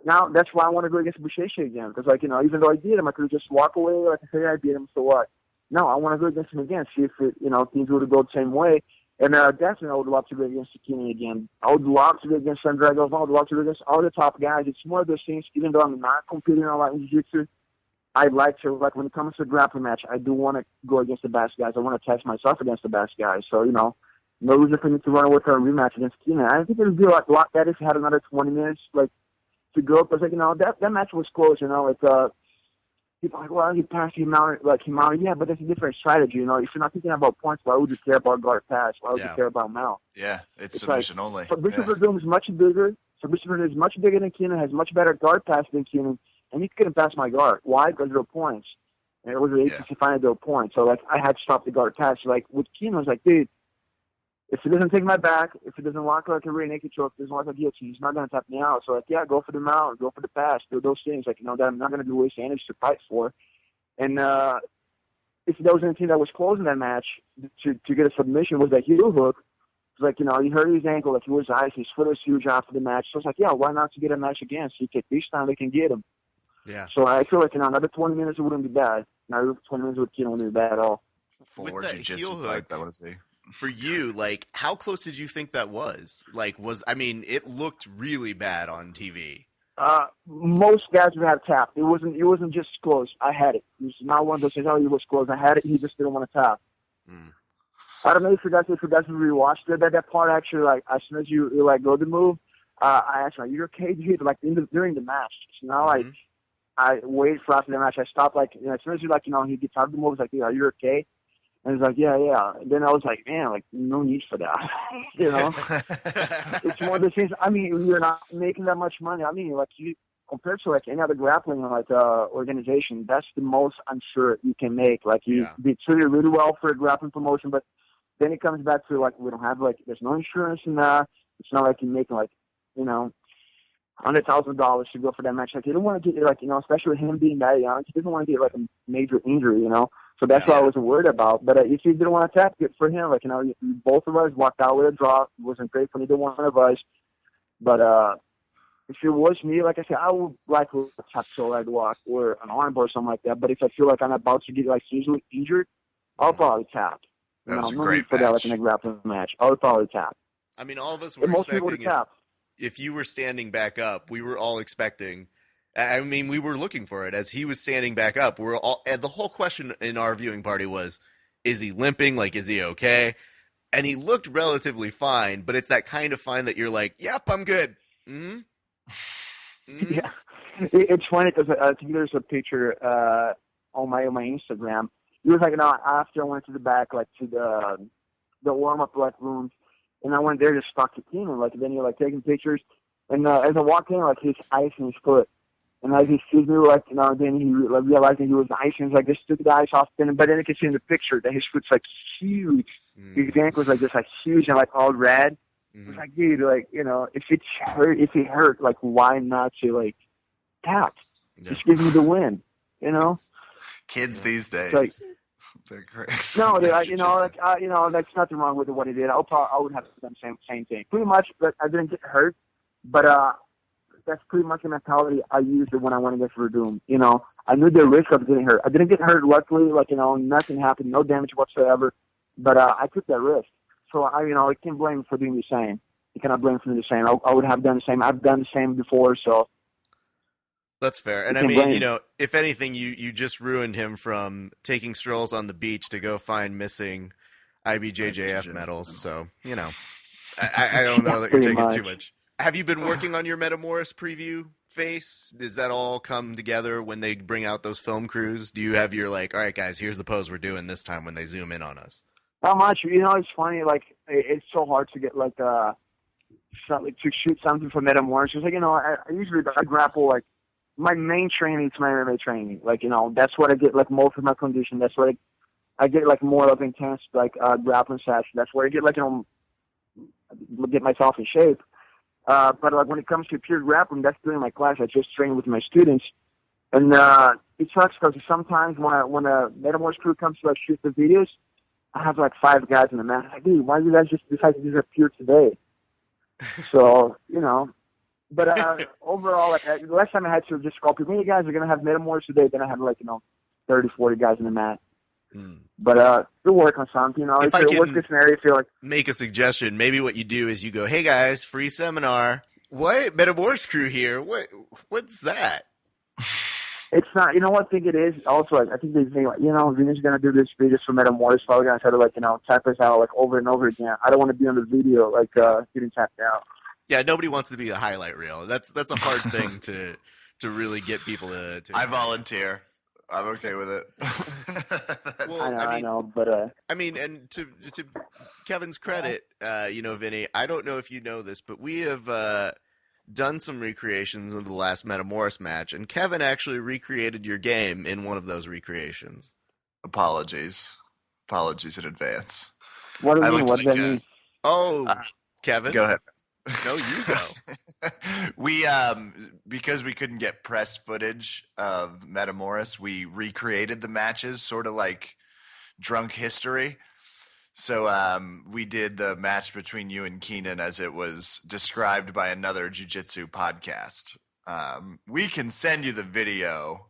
Now, that's why I want to go against Buchecha again. Because, even though I beat him, I could just walk away. Like I say, I beat him, so what? No, I want to go against him again, see if things would go the same way. And definitely I would love to go against Keenan again. I would love to go against Sandrago. I would love to go against all the top guys. It's one of those things, even though I'm not competing a lot in jiu-jitsu, I like to, when it comes to a grappling match, I do want to go against the best guys. I want to test myself against the best guys. So, no reason for me to run away from a rematch against Keenan. I think it would be a lot better if he had another 20 minutes, to go, because that match was close. People are like, well, he passed, he mounted. Yeah, but that's a different strategy. If you're not thinking about points, why would you care about guard pass? Why would you care about mount? Yeah, it's submission only. But Bishop Verdum is much bigger. So Bishop Verdum is much bigger than Keenan, has much better guard pass than Keenan, and he couldn't pass my guard. Why? Because there were points, and it was an agency final, there were points. So I had to stop the guard pass. With Keenan, I was like, dude, if he doesn't take my back, if he doesn't walk like a rear naked choke, if he doesn't walk like a guillotine, he's not going to tap me out. So, go for the mount, go for the pass, do those things. That I'm not going to do waste energy to fight for. And if there was anything that was closing that match to get a submission was that heel hook. It's he hurt his ankle, he was ice, his foot was huge after the match. So it's why not to get a match again? So this time they can get him. Yeah. So I feel like, another 20 minutes it wouldn't be bad. Another 20 minutes with Keenan wouldn't be bad at all. 4 jiu-jitsu fights I want to see. For you, how close did you think that was? It looked really bad on TV. Most guys would have tapped. It wasn't just close. I had it. It was not one of those things, he was close. I had it, he just didn't want to tap. I don't know if you guys rewatched it, that part actually, as soon as you go to move, I asked him, are you okay, dude? During the match. So now, I waited for after the match. I stopped, as soon as he gets out of the move, I was like, are you okay? And he's like, yeah. And then I was like, man, no need for that. It's one of those things. You're not making that much money. You compared to any other grappling organization, that's the most I'm sure you can make. You be treated really well for a grappling promotion, but then it comes back to we don't have there's no insurance in that. It's not like you're making $100,000 to go for that match. You don't want to get especially with him being that young, he doesn't want to get a major injury. So that's what I was worried about. But if he didn't want to tap, good for him. Both of us walked out with a draw. It wasn't great for neither one of us. But if it was me, like I said, I would like to tap so I'd walk or an armbar or something like that. But if I feel like I'm about to get seriously injured, I'll probably tap. That was a no great need for match. that in a grappling match. I would probably tap. All of us were expecting if you were standing back up, we were all expecting. We were looking for it as he was standing back up. And the whole question in our viewing party was, is he limping? Is he okay? And he looked relatively fine, but it's that kind of fine that you're like, yep, I'm good. Mm-hmm. Mm-hmm. Yeah. It's funny because I think there's a picture on my Instagram. It was after I went to the back, to the warm-up room, and I went there to talk to Keenan. Then you're taking pictures. And as I walked in, he's icing his foot. And as he sees me, then he realized that he was icing. He's just took the ice off. But then you can see in the picture that his foot's huge. His ankle was just huge and all red. It's dude, if it hurt, why not to tap? Just give me the win, Kids these days, they're crazy. No, that's nothing wrong with what he did. I would have done the same thing. Pretty much, but I didn't get hurt. But that's pretty much the mentality I used when I went against Verdum. I knew the risk of getting hurt. I didn't get hurt, luckily. Nothing happened, no damage whatsoever. But I took that risk. So I can't blame him for doing the same. You cannot blame him for doing the same. I would have done the same. I've done the same before, so. That's fair. And if anything, you just ruined him from taking strolls on the beach to go find missing IBJJF medals. So, I don't know that you're taking too much. Have you been working on your Metamoris preview face? Does that all come together when they bring out those film crews? Do you have your all right, guys, here's the pose we're doing this time when they zoom in on us? Not much. It's funny. It's so hard to get to shoot something for Metamoris. It's I usually grapple my main training is my MMA training. Like, you know, that's what I get, like, most of my condition. That's what I get, like, more of intense, like, grappling session. That's where I get, like, you know, get myself in shape. But, like, when it comes to pure grappling, that's during my class. I just train with my students. And it sucks because sometimes when a Metamoris crew comes to, like, shoot the videos, I have, like, 5 guys in the mat. Like, dude, why did you guys just decide to do that pure today? So, you know. But overall, like, the last time I had to just call people, hey, guys, we're going to have Metamoris today. Then I had, like, you know, 30, 40 guys in the mat. But we'll work on something. You know, if I can worst case scenario, feel like make a suggestion, maybe what you do is you go, hey, guys, free seminar. What? Metamoris crew here? What's that? it's not. You know what I think it is? Also, like, I think they think, like, you know, Vinny's going to do this video for Metamoris, so we're going to try to, like, you know, tap us out, like, over and over again. I don't want to be on the video, like, getting tapped out. Yeah, nobody wants to be a highlight reel. That's a hard thing to really get people to. I volunteer. I'm okay with it. Well, I know, but I mean, and to Kevin's credit, you know, Vinny, I don't know if you know this, but we have done some recreations of the last Metamoris match, and Kevin actually recreated your game in one of those recreations. Apologies in advance. what do you mean? What does that mean? Oh, Kevin, Go ahead. No, you go. We because we couldn't get press footage of Metamoris, we recreated the matches, sort of like drunk history. So we did the match between you and Keenan as it was described by another jiu-jitsu podcast. We can send you the video,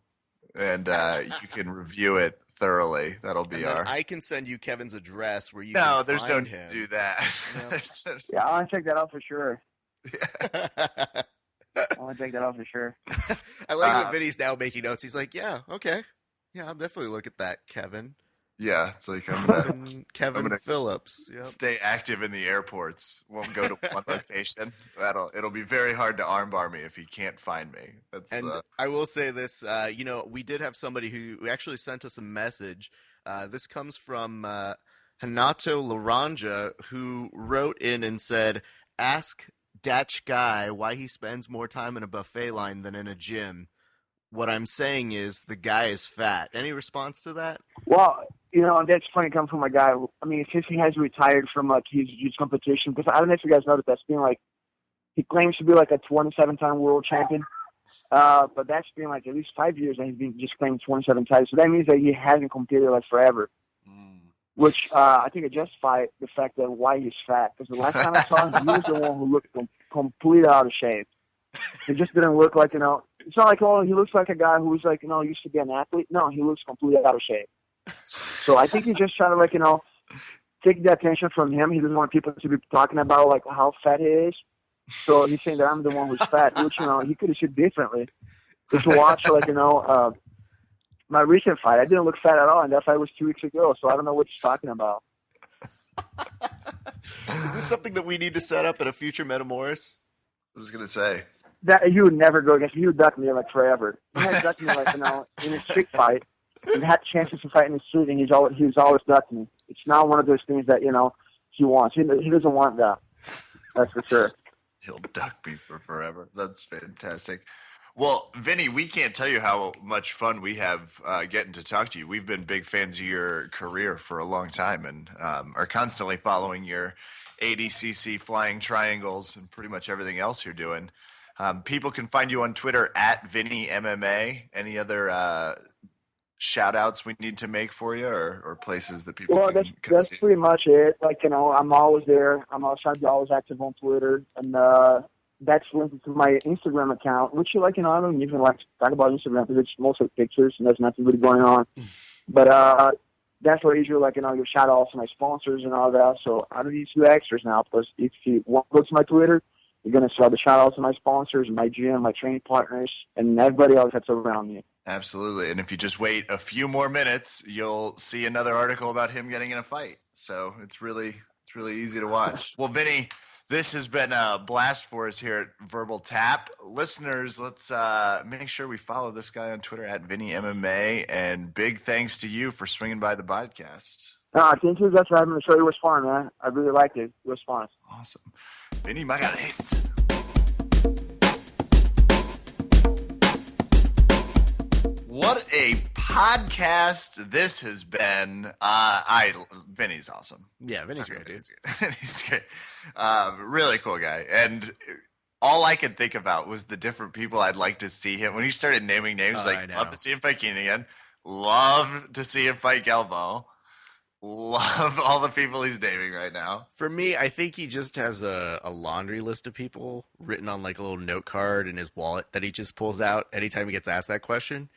and you can review it thoroughly. That'll be I can send you Kevin's address where you. No, can there's no find need him. to do that. No. Yeah, I want to check that out for sure. I want to check that out for sure. I like that Vinny's now making notes. He's like, yeah, okay. Yeah, I'll definitely look at that, Kevin. Yeah, it's like I'm gonna Kevin Phillips. Yep. stay active in the airports. Won't go to one location. It'll be very hard to armbar me if he can't find me. I will say this. You know, we did have somebody who actually sent us a message. This comes from Hanato Laranja, who wrote in and said, "Ask Dutch guy why he spends more time in a buffet line than in a gym. What I'm saying is the guy is fat." Any response to that? Well, you know, that's funny coming from a guy. I mean, since he has retired from like his jiu-jitsu competition, because I don't know if you guys know that that's been like, he claims to be like a 27-time world champion, but that's been like at least 5 years that he's been just claiming 27 titles. So that means that he hasn't competed like forever, which I think it justifies the fact that why he's fat. Because the last time I saw him, he was the one who looked completely out of shape. He just didn't look like, you know, it's not like, oh, he looks like a guy who's like, you know, used to be an athlete. No, he looks completely out of shape. So I think he's just trying to, like, you know, take the attention from him. He doesn't want people to be talking about, like, how fat he is. So he's saying that I'm the one who's fat, which, you know, he could have said differently. Just to watch, like, you know, my recent fight, I didn't look fat at all, and that fight was 2 weeks ago, so I don't know what he's talking about. Is this something that we need to set up at a future Metamoris? I was gonna say that he would never go against me. He would duck me, like, forever. He had ducked me, like, you know, in a street fight. He had chances to fight in the street, and he was always ducking me. It's not one of those things that, you know, he wants. He doesn't want that. That's for sure. He'll duck me for forever. That's fantastic. Well, Vinny, we can't tell you how much fun we have getting to talk to you. We've been big fans of your career for a long time and are constantly following your ADCC flying triangles and pretty much everything else you're doing. People can find you on Twitter at Vinny MMA. Any other shout outs we need to make for you or places that people can that's see? pretty much it. Like, you know, I'm always there. I'm always active on Twitter, and that's linked to my Instagram account, which, like, you know, I don't even like to talk about Instagram because it's mostly pictures and there's nothing really going on. But that's where usually, like, you know, you shout out to my sponsors and all that. So I don't need to do extras now, because if you want to go to my Twitter, you're going to see all the shout outs to my sponsors, my gym, my training partners, and everybody else that's around me. Absolutely. And if you just wait a few more minutes, you'll see another article about him getting in a fight. So it's really easy to watch. Well, Vinny, this has been a blast for us here at Verbal Tap. Listeners, let's make sure we follow this guy on Twitter at Vinny MMA. And big thanks to you for swinging by the podcast. Thank you guys for having me. The show. It was fun, man. I really liked it. It was fun. Awesome. Vinny Magalhães. what a podcast this has been. Vinny's awesome. Yeah, Vinny's great, dude. Vinny's great. Really cool guy. And all I could think about was the different people I'd like to see him. When he started naming names, love to see him fight Keenan again. Love to see him fight Galvão. Love all the people he's naming right now. For me, I think he just has a laundry list of people written on like a little note card in his wallet that he just pulls out anytime he gets asked that question.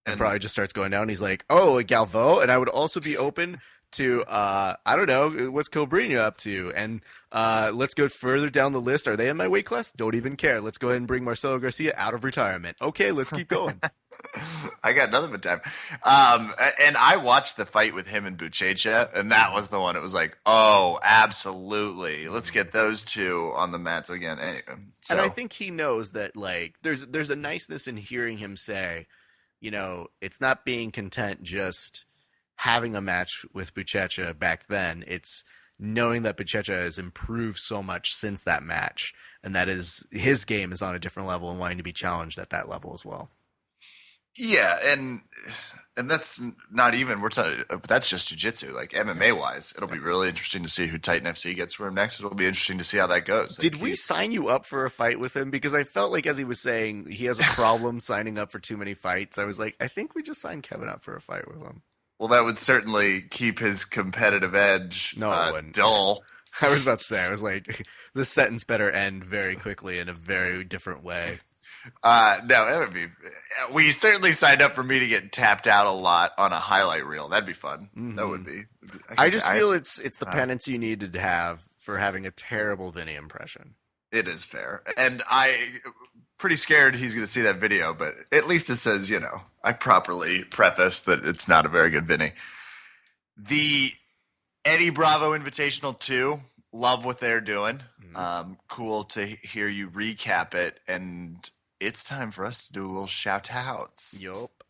And probably just starts going down. He's like, oh, a Galvão. And I would also be open to, I don't know, what's Cobrinha up to? And let's go further down the list. Are they in my weight class? Don't even care. Let's go ahead and bring Marcelo Garcia out of retirement. Okay, let's keep going. I got nothing but time. And I watched the fight with him and Buchecha, and that was the one. It was like, oh, absolutely. Let's get those two on the mats again. Anyway, so. And I think he knows that, like, there's a niceness in hearing him say, you know, it's not being content just having a match with Buchecha back then. It's knowing that Buchecha has improved so much since that match, and that is his game is on a different level and wanting to be challenged at that level as well. Yeah, and that's not even that's just jiu-jitsu. Like MMA wise, it'll be really interesting to see who Titan FC gets for him next. It'll be interesting to see how that goes. Did we sign you up for a fight with him? Because I felt like as he was saying he has a problem signing up for too many fights, I was like, I think we just signed Kevin up for a fight with him. Well, that would certainly keep his competitive edge dull. I was about to say, I was like, this sentence better end very quickly in a very different way. No, that would be. We certainly signed up for me to get tapped out a lot on a highlight reel. That'd be fun. Mm-hmm. That would be. I just feel it's the penance you needed to have for having a terrible Vinny impression. It is fair, and pretty scared he's going to see that video. But at least it says, you know, I properly preface that it's not a very good Vinny. The Eddie Bravo Invitational 2, love what they're doing. Mm-hmm. Cool to hear you recap it and. It's time for us to do a little shout-outs. Yup.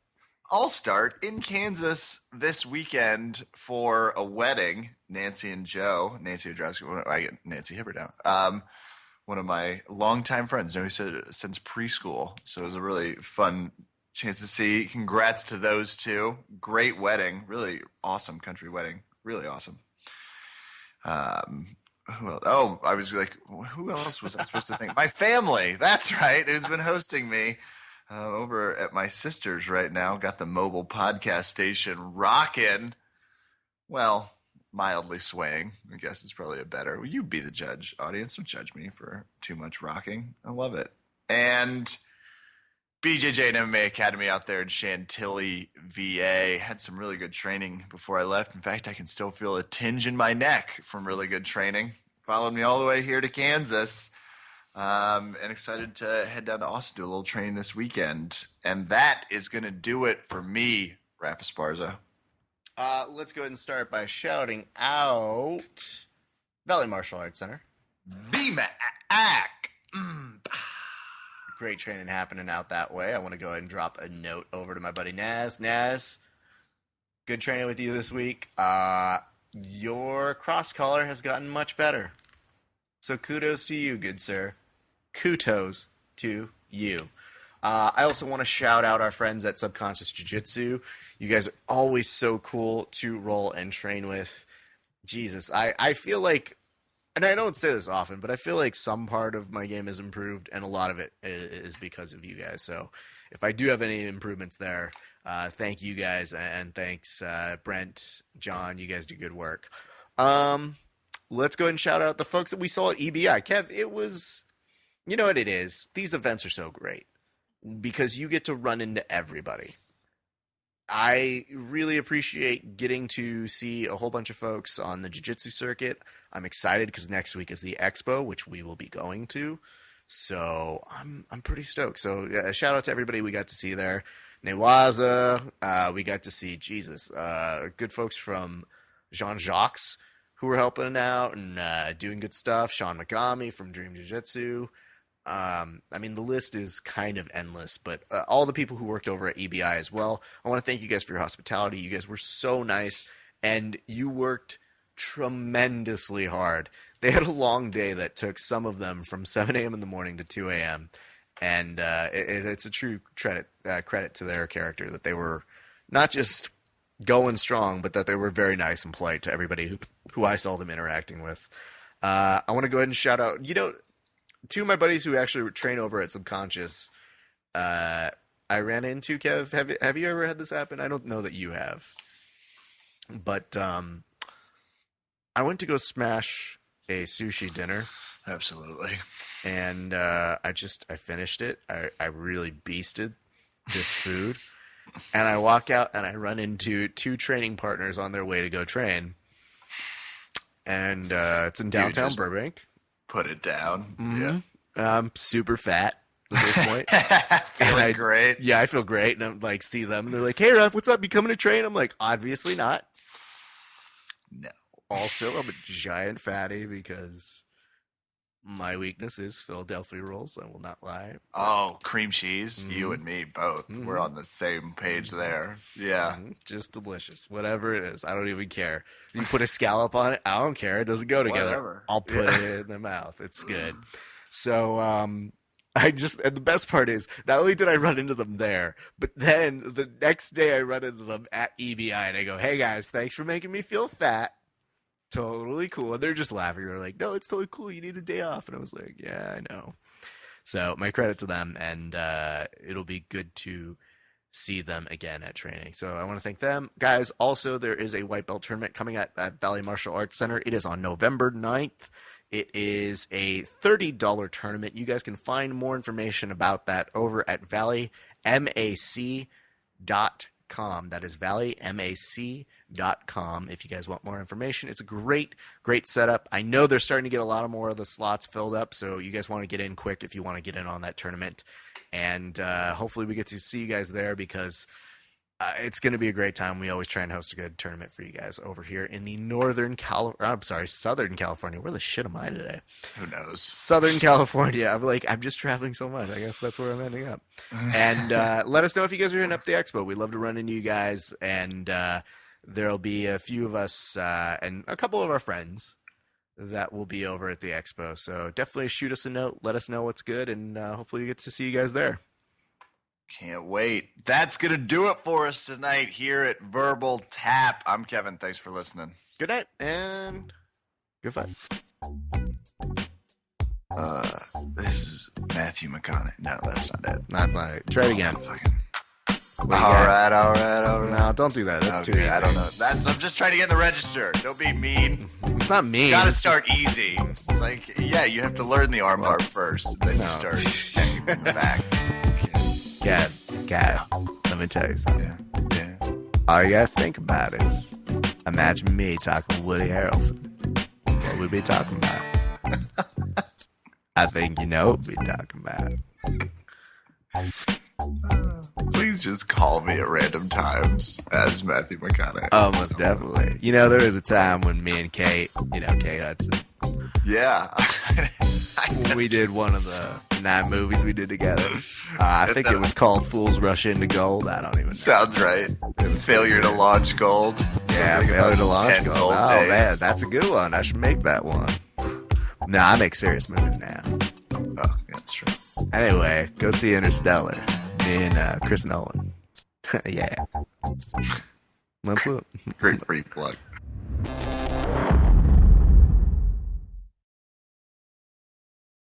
I'll start in Kansas this weekend for a wedding. Nancy and Joe. Nancy Odrowski. I get Nancy Hibbert now. One of my longtime friends. Known since preschool. So it was a really fun chance to see. Congrats to those two. Great wedding. Really awesome country wedding. Really awesome. Oh, I was like, who else was I supposed to think? My family. That's right. Who's been hosting me over at my sister's right now. Got the mobile podcast station rocking. Well, mildly swaying. I guess it's probably a better. Well, you be the judge, audience. Don't judge me for too much rocking. I love it. And BJJ and MMA Academy out there in Chantilly, VA. Had some really good training before I left. In fact, I can still feel a tinge in my neck from really good training. Followed me all the way here to Kansas. And excited to head down to Austin, do a little training this weekend. And that is going to do it for me, Rafa Esparza. Let's go ahead and start by shouting out Valley Martial Arts Center. VMAC. Great training happening out that way. I want to go ahead and drop a note over to my buddy Naz. Naz, good training with you this week. Your cross collar has gotten much better. So kudos to you, good sir. Kudos to you. I also want to shout out our friends at Subconscious Jiu-Jitsu. You guys are always so cool to roll and train with. Jesus, I feel like, and I don't say this often, but I feel like some part of my game has improved, and a lot of it is because of you guys. So if I do have any improvements there, thank you guys, and thanks, Brent, John. You guys do good work. Let's go ahead and shout out the folks that we saw at EBI. Kev, it was, you know what it is? These events are so great because you get to run into everybody. I really appreciate getting to see a whole bunch of folks on the jiu-jitsu circuit. I'm excited because next week is the expo, which we will be going to. So I'm pretty stoked. So shout out to everybody we got to see there. Newaza, we got to see good folks from Jean-Jacques who were helping out and doing good stuff. Sean Megami from Dream Jiu-Jitsu. I mean, the list is kind of endless, but all the people who worked over at EBI as well. I want to thank you guys for your hospitality. You guys were so nice, and you worked tremendously hard. They had a long day that took some of them from 7 a.m. in the morning to 2 a.m., And it's a true credit to their character that they were not just going strong, but that they were very nice and polite to everybody who I saw them interacting with. I want to go ahead and shout out, two of my buddies who actually train over at Subconscious. I ran into, Kev. Have you ever had this happen? I don't know that you have, but I went to go smash a sushi dinner. Absolutely. And I finished it. I really beasted this food. And I walk out and I run into two training partners on their way to go train. And it's in downtown Burbank. Put it down. Mm-hmm. Yeah. I'm super fat at this point. Feeling great. Yeah, I feel great. And I'm like, see them. And they're like, hey, Ref, what's up? You coming to train? I'm like, obviously not. No. Also, I'm a giant fatty because my weakness is Philadelphia rolls. I will not lie. Oh, cream cheese. Mm-hmm. You and me both. Mm-hmm. We're on the same page there. Yeah. Mm-hmm. Just delicious. Whatever it is. I don't even care. You put a scallop on it. I don't care. It doesn't go together. Whatever. I'll put it in the mouth. It's good. So, and the best part is, not only did I run into them there, but then the next day I run into them at EBI and I go, hey guys, thanks for making me feel fat. Totally cool. And they're just laughing. They're like, no, it's totally cool. You need a day off. And I was like, yeah, I know. So my credit to them, and it'll be good to see them again at training. So I want to thank them. Guys, also, there is a white belt tournament coming at Valley Martial Arts Center. It is on November 9th. It is a $30 tournament. You guys can find more information about that over at valleymac.com. That is valleymac.com if you guys want more information. It's a great setup. I know they're starting to get a lot more of the slots filled up, so you guys want to get in quick if you want to get in on that tournament. And hopefully we get to see you guys there because it's going to be a great time. We always try and host a good tournament for you guys over here in the Southern California. Where the shit am I today? Who knows? Southern California. I'm just traveling so much. I guess that's where I'm ending up. And let us know if you guys are hitting up the expo. We'd love to run into you guys. And there'll be a few of us and a couple of our friends that will be over at the expo. So definitely shoot us a note. Let us know what's good. And hopefully we get to see you guys there. Can't wait. That's going to do it for us tonight here at Verbal Tap. I'm Kevin. Thanks for listening. Good night and good fun. This is Matthew McConaughey. No, that's not it. No, that's not it. Try it again. All right. No, don't do that. That's too easy. I don't know. I'm just trying to get in the register. Don't be mean. It's not mean. You gotta start easy. It's like, yeah, you have to learn the armbar first. Then you start checking from the back. Gab, let me tell you something. Yeah. All you gotta think about is, imagine me talking to Woody Harrelson. What we'd be talking about? I think you know what we'd be talking about. Please just call me at random times as Matthew McConaughey. Oh, most definitely. There was a time when me and Kate Hudson. Yeah. We did one of the 9 movies we did together. I think it was called Fools Rush Into Gold. I don't even know. Sounds right. Failure to Launch Gold. Yeah, Failure to Launch Gold. Oh, man, that's a good one. I should make that one. No, I make serious movies now. Oh, that's true. Anyway, go see Interstellar. Me and Chris Nolan. Yeah. That's it. Great free plug.